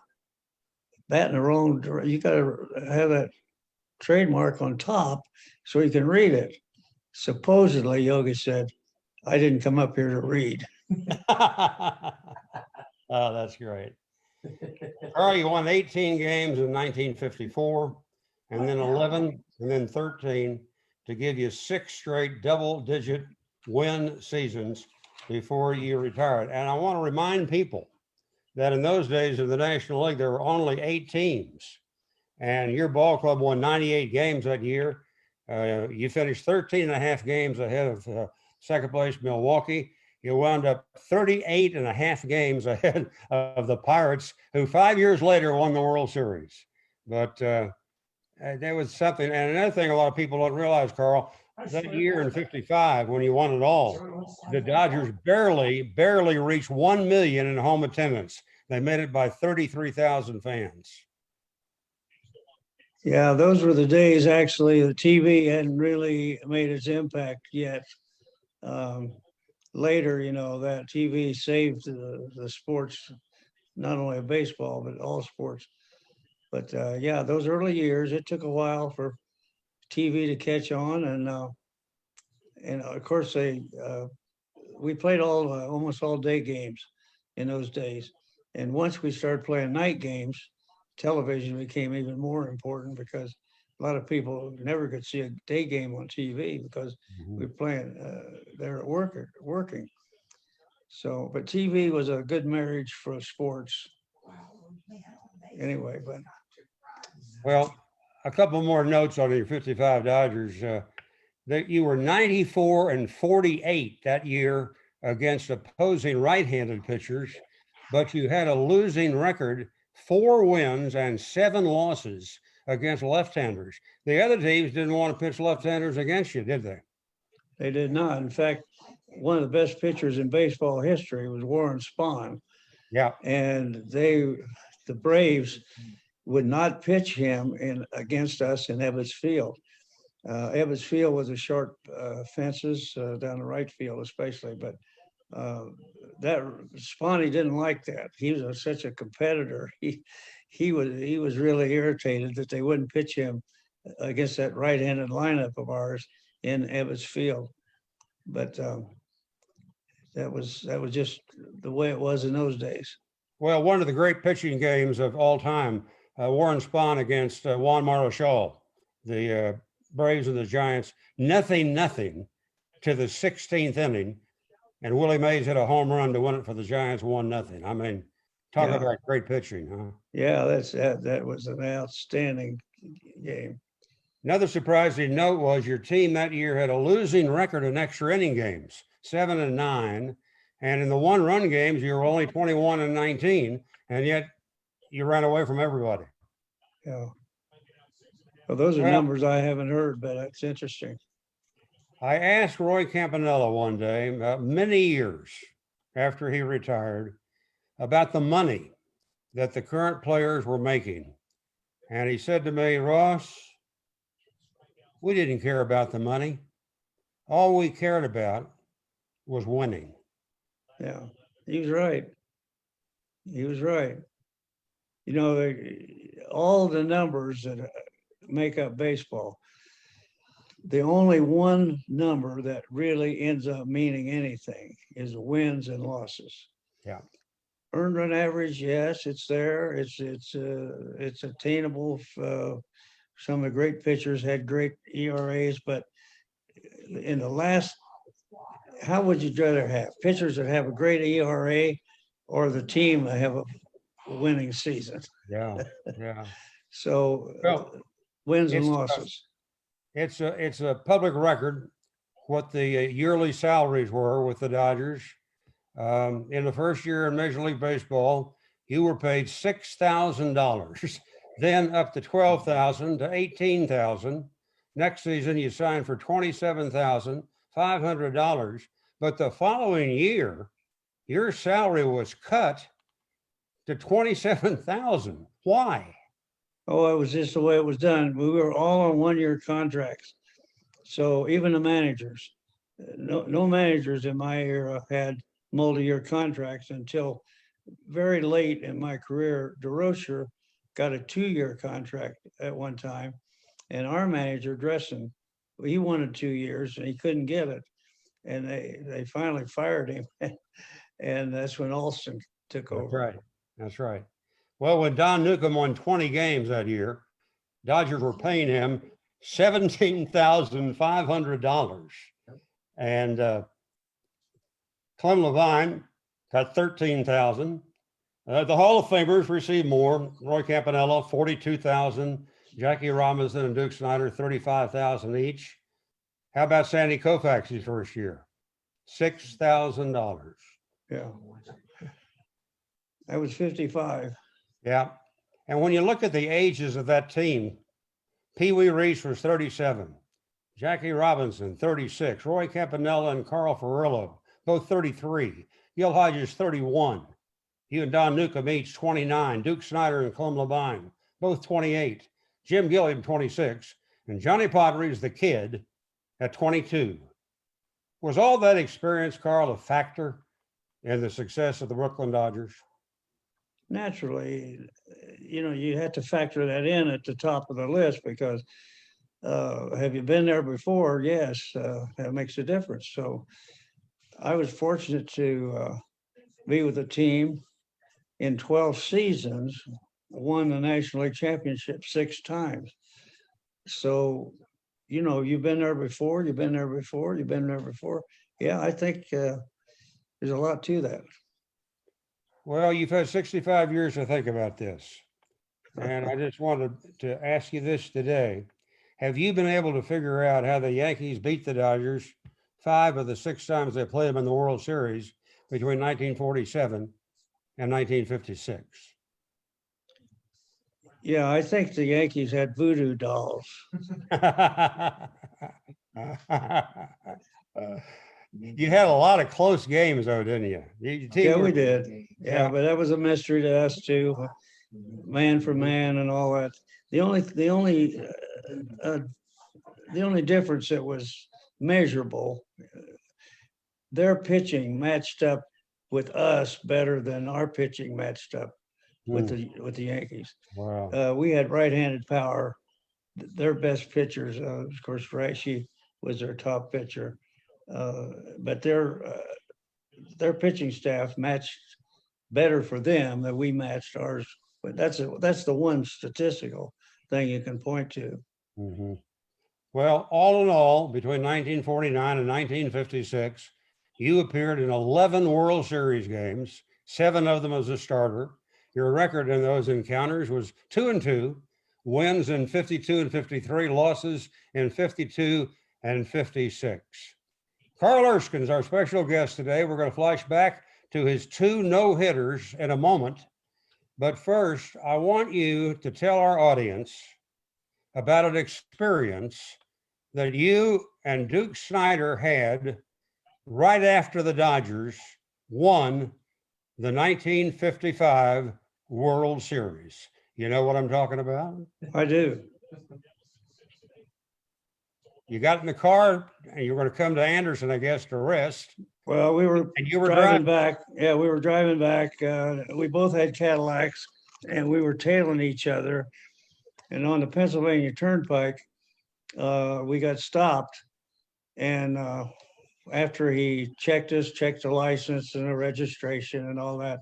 bat in the wrong direction. You got to have that trademark on top so you can read it." Supposedly, Yogi said, "I didn't come up here to read." Oh, that's great. Carl, you won 18 games in 1954, and then 11, and then 13 to give you 6 straight double-digit win seasons before you retired. And I want to remind people that in those days of the National League, there were only 8 teams, and your ball club won 98 games that year. You finished 13 and a half games ahead of second place Milwaukee. You wound up 38 and a half games ahead of the Pirates, who 5 years later won the World Series. But there was something. And another thing a lot of people don't realize, Carl, that year in 55, when you won it all, the Dodgers barely reached 1 million in home attendance. They made it by 33,000 fans. Yeah, those were the days. Actually, the TV hadn't really made its impact yet. Later, that TV saved the sports, not only of baseball, but all sports. But yeah, those early years, it took a while for TV to catch on. And of course, we played almost all day games in those days. And once we started playing night games, television became even more important because a lot of people never could see a day game on TV because we were playing, they're working. So, but TV was a good marriage for sports. Anyway, but. Well, a couple more notes on your 55 Dodgers. That you were 94 and 48 that year against opposing right-handed pitchers, but you had a losing record, 4 wins and 7 losses against left-handers. The other teams didn't want to pitch left-handers against you, did they? They did not. In fact, one of the best pitchers in baseball history was Warren Spahn. Yeah. And the Braves would not pitch him against us in Ebbets Field. Ebbets Field was a short fences down the right field, especially, but that Spahn didn't like that. He was such a competitor. He was really irritated that they wouldn't pitch him against that right-handed lineup of ours in Ebbets Field. But that was just the way it was in those days. Well, one of the great pitching games of all time, Warren Spahn against Juan Marichal, the Braves and the Giants, 0-0 to the 16th inning. And Willie Mays hit a home run to win it for the Giants, 1-0. I mean, talk Yeah. about great pitching, huh? Yeah, that was an outstanding game. Another surprising note was your team that year had a losing record in extra inning games, 7-9. And in the one-run games, you were only 21-19, and yet you ran away from everybody. Yeah. Well, those are Well, numbers I haven't heard, but it's interesting. I asked Roy Campanella one day, many years after he retired, about the money that the current players were making. And he said to me, Ross, we didn't care about the money. All we cared about was winning. Yeah, he was right. He was right. You know, all the numbers that make up baseball, the only one number that really ends up meaning anything is wins and losses. Yeah. Earned run average, yes, it's there. It's attainable. Some of the great pitchers had great ERAs, but in the last, how would you rather have pitchers that have a great ERA or the team that have a winning season? Yeah. Yeah. So Well, wins and it's losses. it's a public record what the yearly salaries were with the Dodgers. In the first year in Major League Baseball, you were paid $6,000, then up to $12,000 to $18,000. Next season, you signed for $27,500. But the following year, your salary was cut to $27,000. Why? Oh, it was just the way it was done. We were all on one-year contracts. So even the managers, no managers in my era had multi-year contracts until very late in my career. DeRocher got a 2-year contract at one time. And our manager, Dressen, he wanted 2 years and he couldn't get it. And they finally fired him. And that's when Alston took That's over. right. That's right. Well, when Don Newcomb won 20 games that year, Dodgers were paying him $17,500. And Clem Levine got $13,000. The Hall of Famers received more. Roy Campanella, $42,000. Jackie Robinson and Duke Snyder, $35,000 each. How about Sandy Koufax's first year? $6,000. Yeah. I was 55. Yeah. And when you look at the ages of that team, Pee Wee Reese was 37, Jackie Robinson, 36, Roy Campanella and Carl Ferrillo, both 33, Gil Hodges, 31, you and Don Newcomb each 29, Duke Snyder and Clem Levine, both 28, Jim Gilliam, 26, and Johnny Pottery's the kid at 22. Was all that experience, Carl, a factor in the success of the Brooklyn Dodgers? Naturally, you know, you had to factor that in at the top of the list because have you been there before? Yes, that makes a difference. So I was fortunate to be with the team in 12 seasons, won the National League Championship 6 times. So, you know, you've been there before, you've been there before, you've been there before. Yeah, I think there's a lot to that. Well, you've had 65 years to think about this. And I just wanted to ask you this today. Have you been able to figure out how the Yankees beat the Dodgers 5 of the 6 times they played them in the World Series between 1947 and 1956? Yeah, I think the Yankees had voodoo dolls. You had a lot of close games, though, didn't you? Yeah, we did. Yeah, Yeah. but that was a mystery to us too, man for man and all that. The only difference that was measurable, their pitching matched up with us better than our pitching matched up with the Yankees. Wow. We had right-handed power. Their best pitchers, of course, Rashi was their top pitcher, but their pitching staff matched better for them than we matched ours. But that's the one statistical thing you can point to. Mm-hmm. Well, all in all, between 1949 and 1956, you appeared in 11 World Series games, 7 of them as a starter. Your record in those encounters was 2-2, wins in 52 and 53, losses in 52 and 56. Carl Erskine is our special guest today. We're going to flash back to his 2 no-hitters in a moment. But first, I want you to tell our audience about an experience that you and Duke Snyder had right after the Dodgers won the 1955 World Series. You know what I'm talking about? I do. You got in the car and you were going to come to Anderson, I guess, to rest. Well, we were And you were driving driving. back. Yeah, we were driving back. We both had Cadillacs and we were tailing each other. And on the Pennsylvania Turnpike, we got stopped. And after he checked us, checked the license and the registration and all that,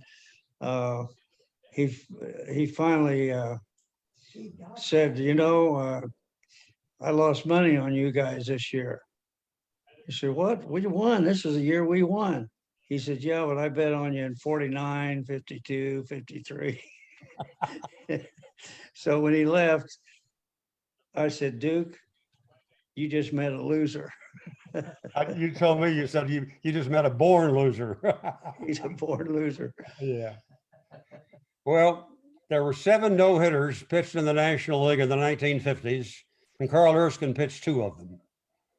he finally said, you know, I lost money on you guys this year. I said, what? We won. This is the year we won. He said, yeah, but I bet on you in 49, 52, 53. So when he left, I said, Duke, you just met a loser. You told me, you said you just met a born loser. He's a born loser. Yeah. Well, there were 7 no-hitters pitched in the National League in the 1950s, and Carl Erskine pitched 2 of them.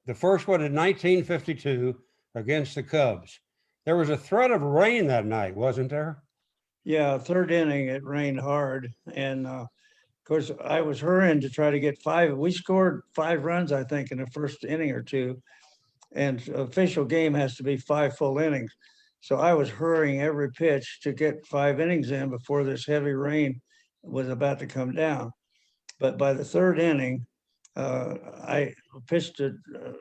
The first one in 1952 against the Cubs. There was a threat of rain that night, wasn't there? Yeah, 3rd inning, it rained hard. And of course, I was hurrying to try to get 5. We scored 5 runs, I think, in the first inning or 2. And official game has to be 5 full innings. So I was hurrying every pitch to get 5 innings in before this heavy rain was about to come down. But by the 3rd inning, I pitched to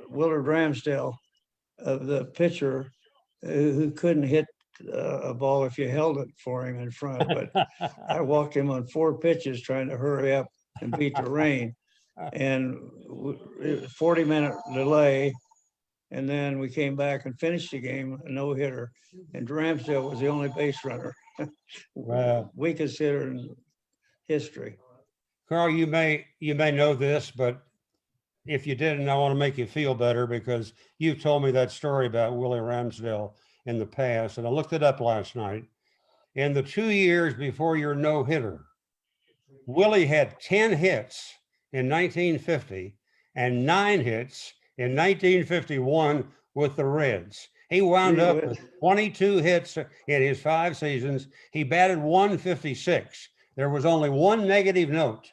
Willard Ramsdale, the pitcher, who couldn't hit a ball if you held it for him in front. But I walked him on 4 pitches trying to hurry up and beat the rain. And 40-minute delay. And then we came back and finished the game, a no-hitter. And Ramsdale was the only base runner. Wow. We consider in history. Carl, you may know this, but if you didn't, I want to make you feel better because you've told me that story about Willie Ramsdale in the past, and I looked it up last night. In the 2 years before your no-hitter, Willie had 10 hits in 1950 and 9 hits in 1951 with the Reds. He wound up with 22 hits in his 5 seasons. He batted .156. There was only one negative note.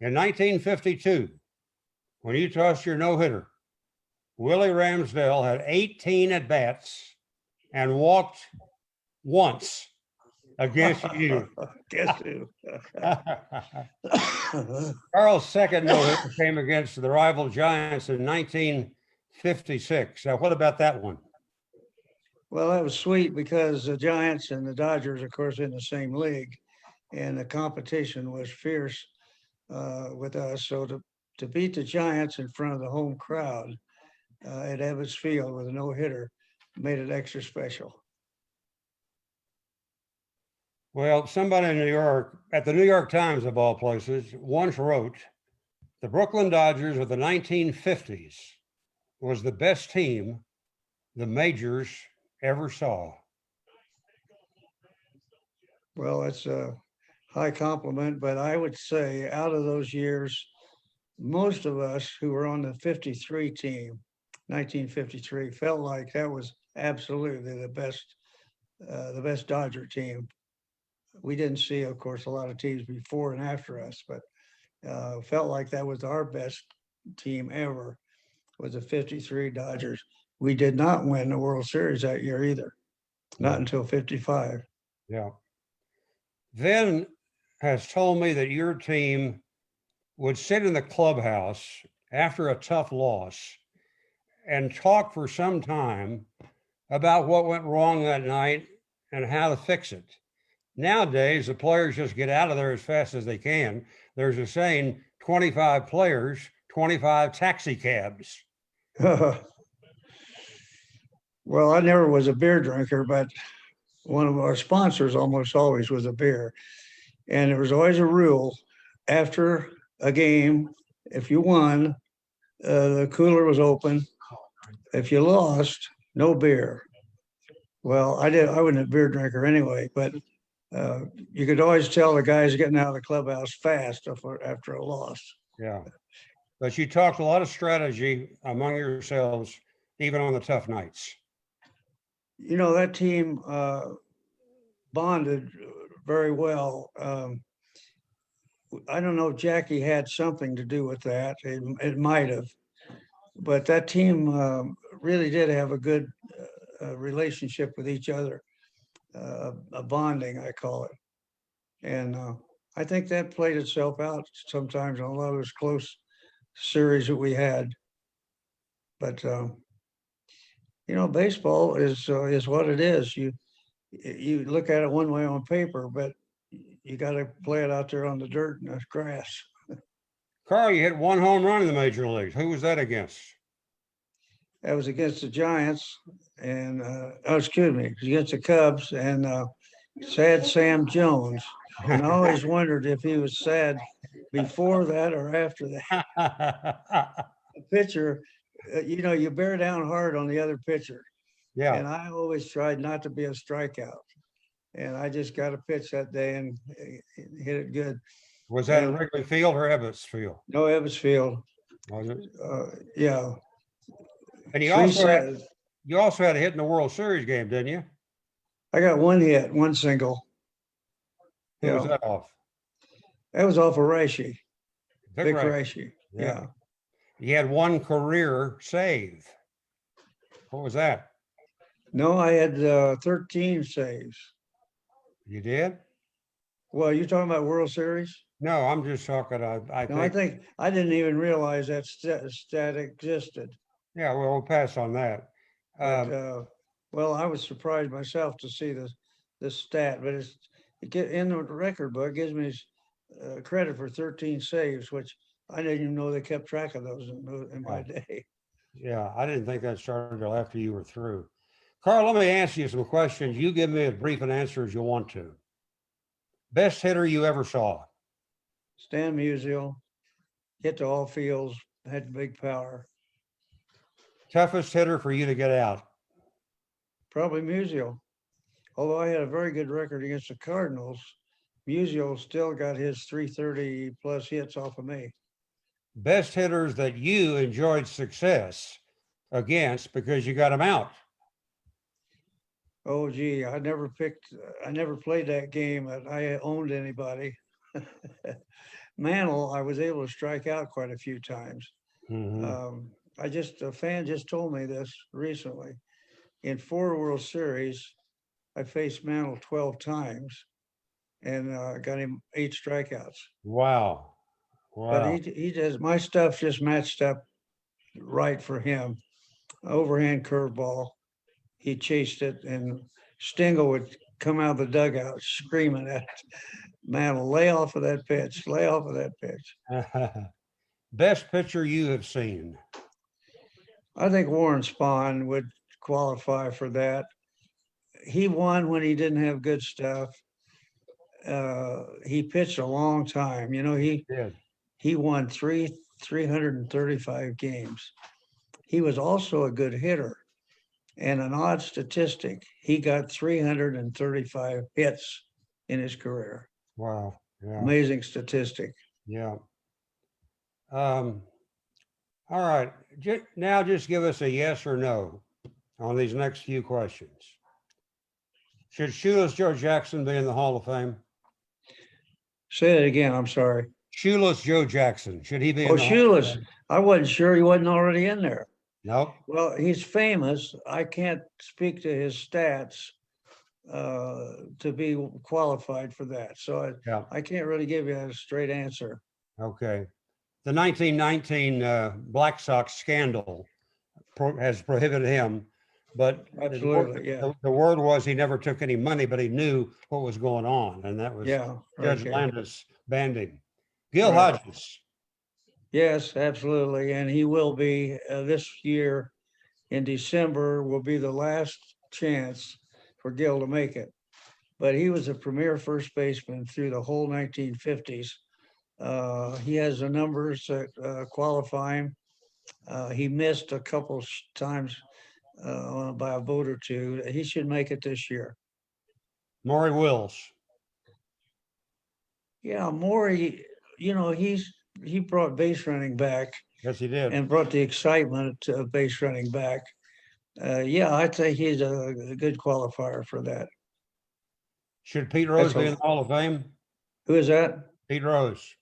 In 1952, when you tossed your no-hitter, Willie Ramsdale had 18 at-bats and walked once against you. Guess who? Carl's second no-hitter came against the rival Giants in 1956. Now, what about that one? Well, that was sweet because the Giants and the Dodgers, of course, in the same league, and the competition was fierce with us. So to beat the Giants in front of the home crowd at Ebbets Field with a no-hitter made it extra special. Well, somebody in New York, at the New York Times of all places, once wrote, the Brooklyn Dodgers of the 1950s was the best team the majors ever saw. Well, that's a high compliment, but I would say out of those years, most of us who were on the 53 team, 1953, felt like that was absolutely the best Dodger team. We didn't see, of course, a lot of teams before and after us, but felt like that was our best team ever, was the 53 Dodgers. We did not win the World Series that year either, not until 55. Yeah. Vin has told me that your team would sit in the clubhouse after a tough loss and talk for some time about what went wrong that night and how to fix it. Nowadays, the players just get out of there as fast as they can. There's a saying, 25 players, 25 taxi cabs. Well, I never was a beer drinker, but one of our sponsors almost always was a beer. And there was always a rule after a game, if you won, the cooler was open. If you lost, no beer. Well, I wasn't a beer drinker anyway, but you could always tell the guys getting out of the clubhouse fast after a loss. Yeah. But you talked a lot of strategy among yourselves, even on the tough nights. You know, that team bonded very well. I don't know if Jackie had something to do with that. It might have. But that team really did have a good relationship with each other, a bonding, I call it. And I think that played itself out sometimes on a lot of those close series that we had. But you know, baseball is what it is. You look at it one way on paper, but you got to play it out there on the dirt and the grass. Carl, you hit 1 home run in the major leagues. Who was that against? That was against the Giants, and excuse me, it was against the Cubs, and sad Sam Jones. And I always wondered if he was sad before that or after that. The pitcher, you know, you bear down hard on the other pitcher. Yeah. And I always tried not to be a strikeout. And I just got a pitch that day and hit it good. Was that in And- Wrigley Field or Ebbets Field? No, Evansfield. Was it? Yeah. And you Three also had a hit in the World Series game, didn't you? I got one hit, one single. Who was Yeah. that off? That was off of Reishi, Vic Right. Reishi. Yeah. He had one career save. What was that? No, I had 13 saves. You did? Well, you're talking about World Series? No, I'm just talking. I No, I think. think I didn't even realize that stat existed. Yeah, well, we'll pass on that. But, well, I was surprised myself to see this stat, but in the record book, gives me credit for 13 saves, which I didn't even know they kept track of those in my day. Yeah, I didn't think that started until after you were through. Carl, let me ask you some questions. You give me as brief an answer as you want to. Best hitter you ever saw? Stan Musial hit to all fields, had big power. Toughest hitter for you to get out? Probably Musial. Although I had a very good record against the Cardinals, Musial still got his 330 plus hits off of me. Best hitters that you enjoyed success against because you got them out? Oh, gee, I never played that game that I owned anybody. Mantle, I was able to strike out quite a few times. Mhm. A fan just told me this recently. In 4 World Series, I faced Mantle 12 times and got him 8 strikeouts. Wow. But he does, my stuff just matched up right for him. Overhand curveball. He chased it, and Stengel would come out of the dugout screaming at Mantle, lay off of that pitch, lay off of that pitch. Best pitcher you have seen? I think Warren Spahn would qualify for that. He won when he didn't have good stuff. He pitched a long time. You know, he won 335 games. He was also a good hitter. And an odd statistic, he got 335 hits in his career. Wow. Yeah. Amazing statistic. Yeah. All right. Now just give us a yes or no on these next few questions. Should Shoeless Joe Jackson be in the Hall of Fame? Say it again, I'm sorry. Shoeless Joe Jackson. Should he be in Oh, the Hall of Shoeless. Fame? I wasn't sure he wasn't already in there. Nope. Well, he's famous. I can't speak to his stats to be qualified for that. So Yeah. I can't really give you a straight answer. Okay. The 1919 Black Sox scandal has prohibited him, but Absolutely, yeah. the word was he never took any money, but he knew what was going on, and that was Yeah. Judge Okay. Landis banned him. Gil Right. Hodges. Yes, absolutely. And he will be this year in December will be the last chance for Gil to make it. But he was a premier first baseman through the whole 1950s. He has the numbers that qualify him. He missed a couple times by a vote or two. He should make it this year. Maury Wills. Yeah, Maury, he brought base running back Yes, he did. and brought the excitement of base running back. Yeah, I'd say he's a good qualifier for that. Should Pete Rose That's be in the Hall of Fame? Who is that? Pete Rose.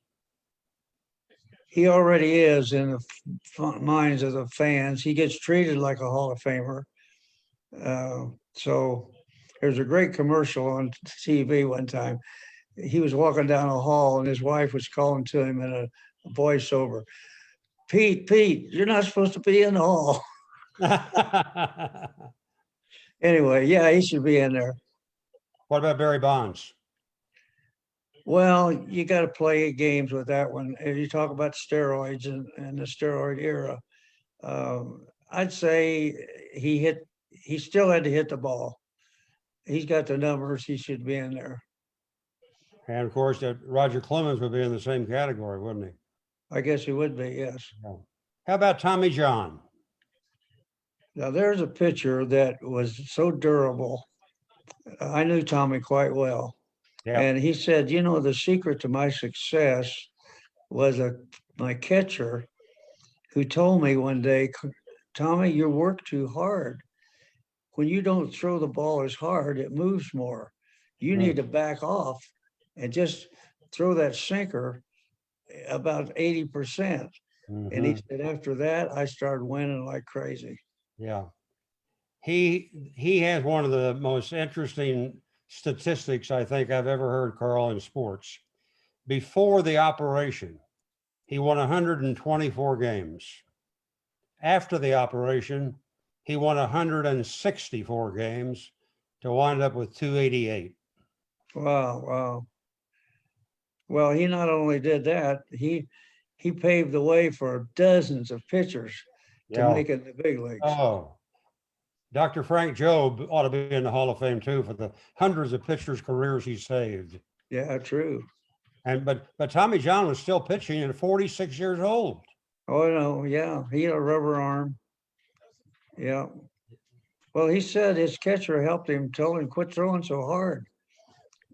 He already is in the minds of the fans. He gets treated like a Hall of Famer. So there's a great commercial on TV one time. He was walking down a hall and his wife was calling to him in a voiceover. Pete, you're not supposed to be in the hall. Anyway, yeah, he should be in there. What about Barry Bonds? Well, you got to play games with that one. If you talk about steroids and the steroid era, I'd say he still had to hit the ball. He's got the numbers. He should be in there. And of course, Roger Clemens would be in the same category, wouldn't he? I guess he would be, yes. How about Tommy John? Now, there's a pitcher that was so durable. I knew Tommy quite well. Yeah. And he said, the secret to my success was my catcher who told me one day, Tommy, you work too hard. When you don't throw the ball as hard, it moves more. You need to back off and just throw that sinker about 80%. And he said, after that, I started winning like crazy. Yeah. He has one of the most interesting statistics I think I've ever heard, Carl, in sports. Before the operation, he won 124 games. After the operation, he won 164 games to wind up with 288. Wow. Well, he not only did that, he paved the way for dozens of pitchers to make it in the big leagues. Oh, Dr. Frank Jobe ought to be in the Hall of Fame too for the hundreds of pitchers' careers he saved. Yeah, true. But Tommy John was still pitching at 46 years old. Oh no, yeah, he had a rubber arm. Yeah. Well, he said his catcher helped him, told him quit throwing so hard.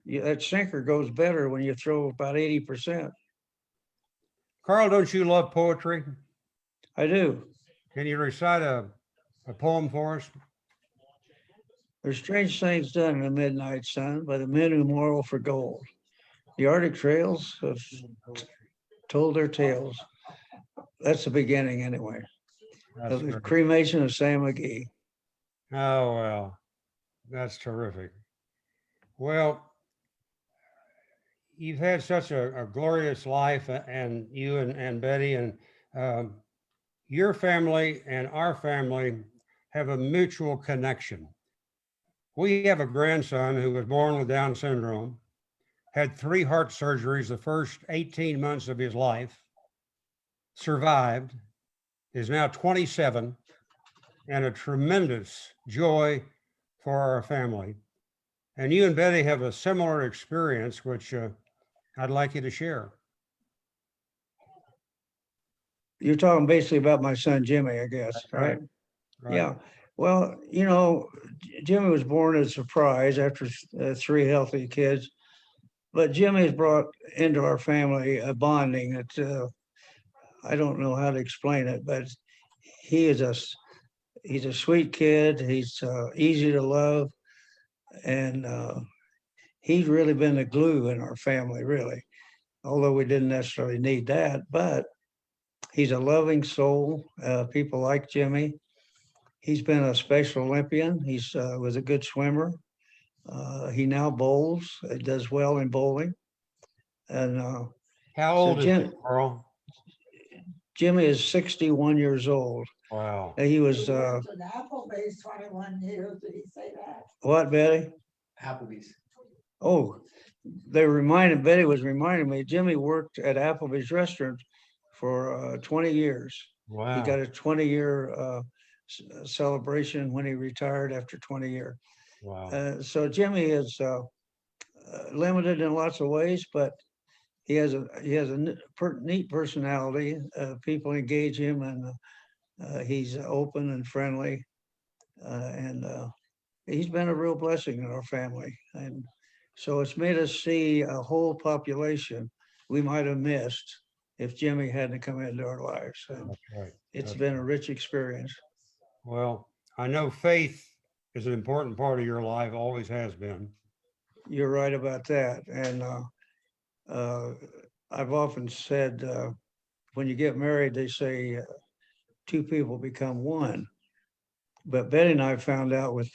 That sinker goes better when you throw about 80%. Carl, don't you love poetry? I do. Can you recite a poem for us? There's strange things done in the midnight sun by the men who moil for gold. The Arctic trails have told their tales. That's the beginning anyway. The cremation of Sam McGee. Oh, well, that's terrific. Well, you've had such a glorious life, and you and Betty, and your family and our family have a mutual connection. We have a grandson who was born with Down syndrome, had 3 heart surgeries the first 18 months of his life, survived, is now 27, and a tremendous joy for our family. And you and Betty have a similar experience, which I'd like you to share. You're talking basically about my son, Jimmy, I guess, right? Yeah. Well, Jimmy was born as a surprise after 3 healthy kids, but Jimmy's brought into our family a bonding that I don't know how to explain it, but he's a sweet kid. He's easy to love, and he's really been the glue in our family, really. Although we didn't necessarily need that, but he's a loving soul. People like Jimmy. He's been a Special Olympian. He's was a good swimmer. He now bowls. He does well in bowling. And how old is he, Carl? Jimmy is 61 years old. Wow. He was Applebee's 21 years. Did he say that? What, Betty? Applebee's. Oh, Betty was reminding me, Jimmy worked at Applebee's restaurant for 20 years. He Wow. got a 20-year celebration when he retired after 20 years. Wow. So Jimmy is limited in lots of ways, but he has a neat personality. People engage him, and he's open and friendly, and he's been a real blessing in our family. And so it's made us see a whole population we might have missed if Jimmy hadn't come into our lives. And That's right. it's That's been a right. rich experience. Well, I know faith is an important part of your life, always has been. You're right about that. And I've often said, when you get married, they say two people become one. But Betty and I found out with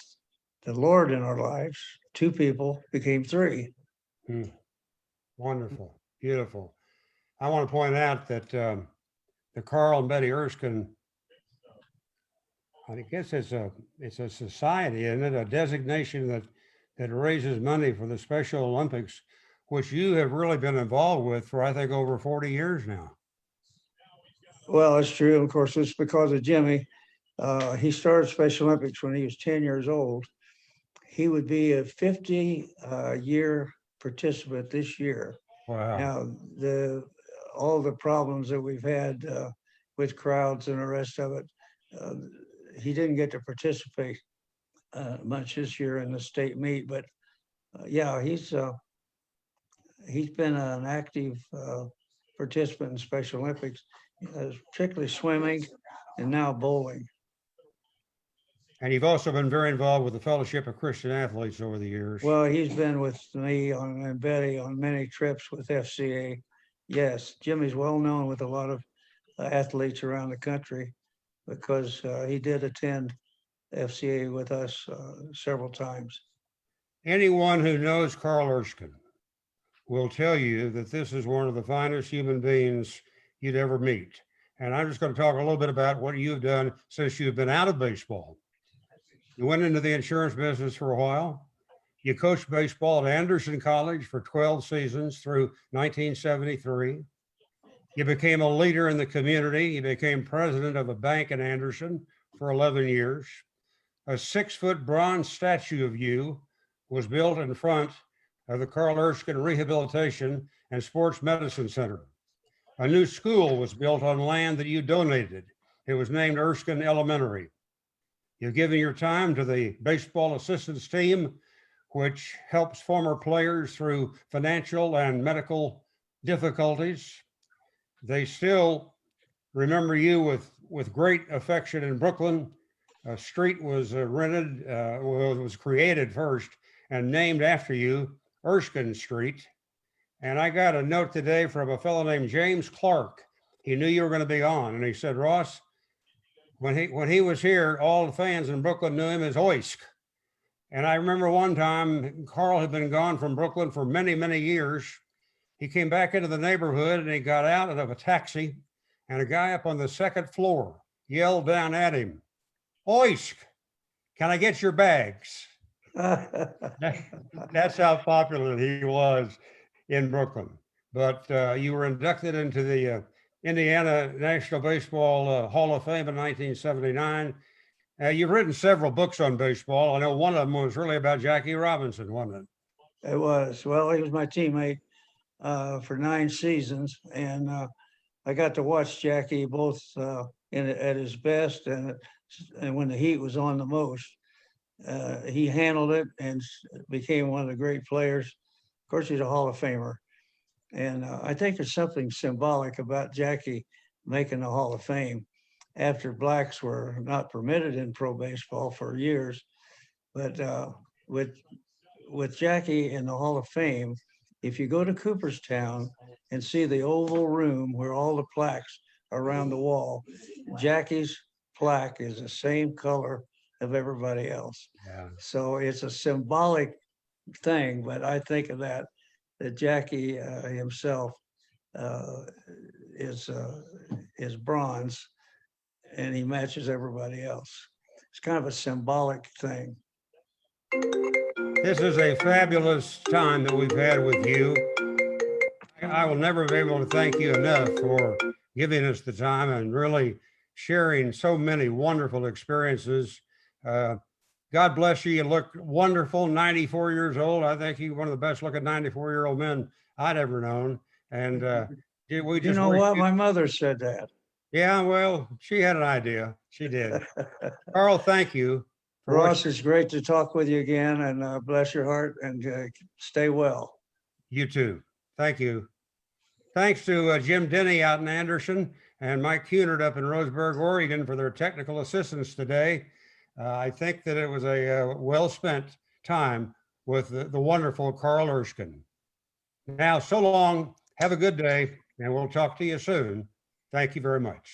the Lord in our lives, two people became three. Hmm. Wonderful. Beautiful. I want to point out that the Carl and Betty Erskine, I guess it's a society, isn't it? A designation that raises money for the Special Olympics, which you have really been involved with for, I think, over 40 years now. Well, it's true. Of course, it's because of Jimmy. He started Special Olympics when he was 10 years old. He would be a 50-year participant this year. Wow. Now, all the problems that we've had with crowds and the rest of it, he didn't get to participate much this year in the state meet. But yeah, he's been an active participant in Special Olympics, particularly swimming and now bowling. And you've also been very involved with the Fellowship of Christian Athletes over the years. Well, he's been with me and Betty on many trips with FCA. Yes, Jimmy's well known with a lot of athletes around the country because he did attend FCA with us several times. Anyone who knows Carl Erskine will tell you that this is one of the finest human beings you'd ever meet. And I'm just going to talk a little bit about what you've done since you've been out of baseball. You went into the insurance business for a while. You coached baseball at Anderson College for 12 seasons through 1973. You became a leader in the community. You became president of a bank in Anderson for 11 years. A 6-foot bronze statue of you was built in front of the Carl Erskine Rehabilitation and Sports Medicine Center. A new school was built on land that you donated. It was named Erskine Elementary. You've given your time to the baseball assistance team, which helps former players through financial and medical difficulties. They still remember you with great affection in Brooklyn. A street was was created first and named after you, Erskine Street. And I got a note today from a fellow named James Clark. He knew you were going to be on, and he said, Ross, when he was here, all the fans in Brooklyn knew him as Oisk. And I remember one time Carl had been gone from Brooklyn for many, many years. He came back into the neighborhood and he got out of a taxi, and a guy up on the second floor yelled down at him, Oisk, can I get your bags? That's how popular he was in Brooklyn. But you were inducted into the Indiana National Baseball Hall of Fame in 1979. You've written several books on baseball. I know one of them was really about Jackie Robinson, wasn't it? It was. Well, he was my teammate for 9 seasons. And I got to watch Jackie both at his best and when the heat was on the most. He handled it and became one of the great players. Of course, he's a Hall of Famer. And I think there's something symbolic about Jackie making the Hall of Fame after blacks were not permitted in pro baseball for years. But with Jackie in the Hall of Fame, if you go to Cooperstown and see the oval room where all the plaques are around the wall, Jackie's plaque is the same color of everybody else. Yeah. So it's a symbolic thing, but I think of that Jackie himself is bronze and he matches everybody else. It's kind of a symbolic thing. This is a fabulous time that we've had with you. I will never be able to thank you enough for giving us the time and really sharing so many wonderful experiences. God bless you. You look wonderful, 94 years old. I think you're one of the best looking 94-year-old men I'd ever known. And we You just know wish what? you- My mother said that. yeah, well, she had an idea. She did. Carl, thank you for what Ross, it's great to talk with you again, and bless your heart, and stay well. you too. Thank you. Thanks to Jim Denny out in Anderson and Mike Cunard up in Roseburg, Oregon for their technical assistance today. I think that it was a well-spent time with the wonderful Carl Erskine. Now, so long, have a good day, and we'll talk to you soon. Thank you very much.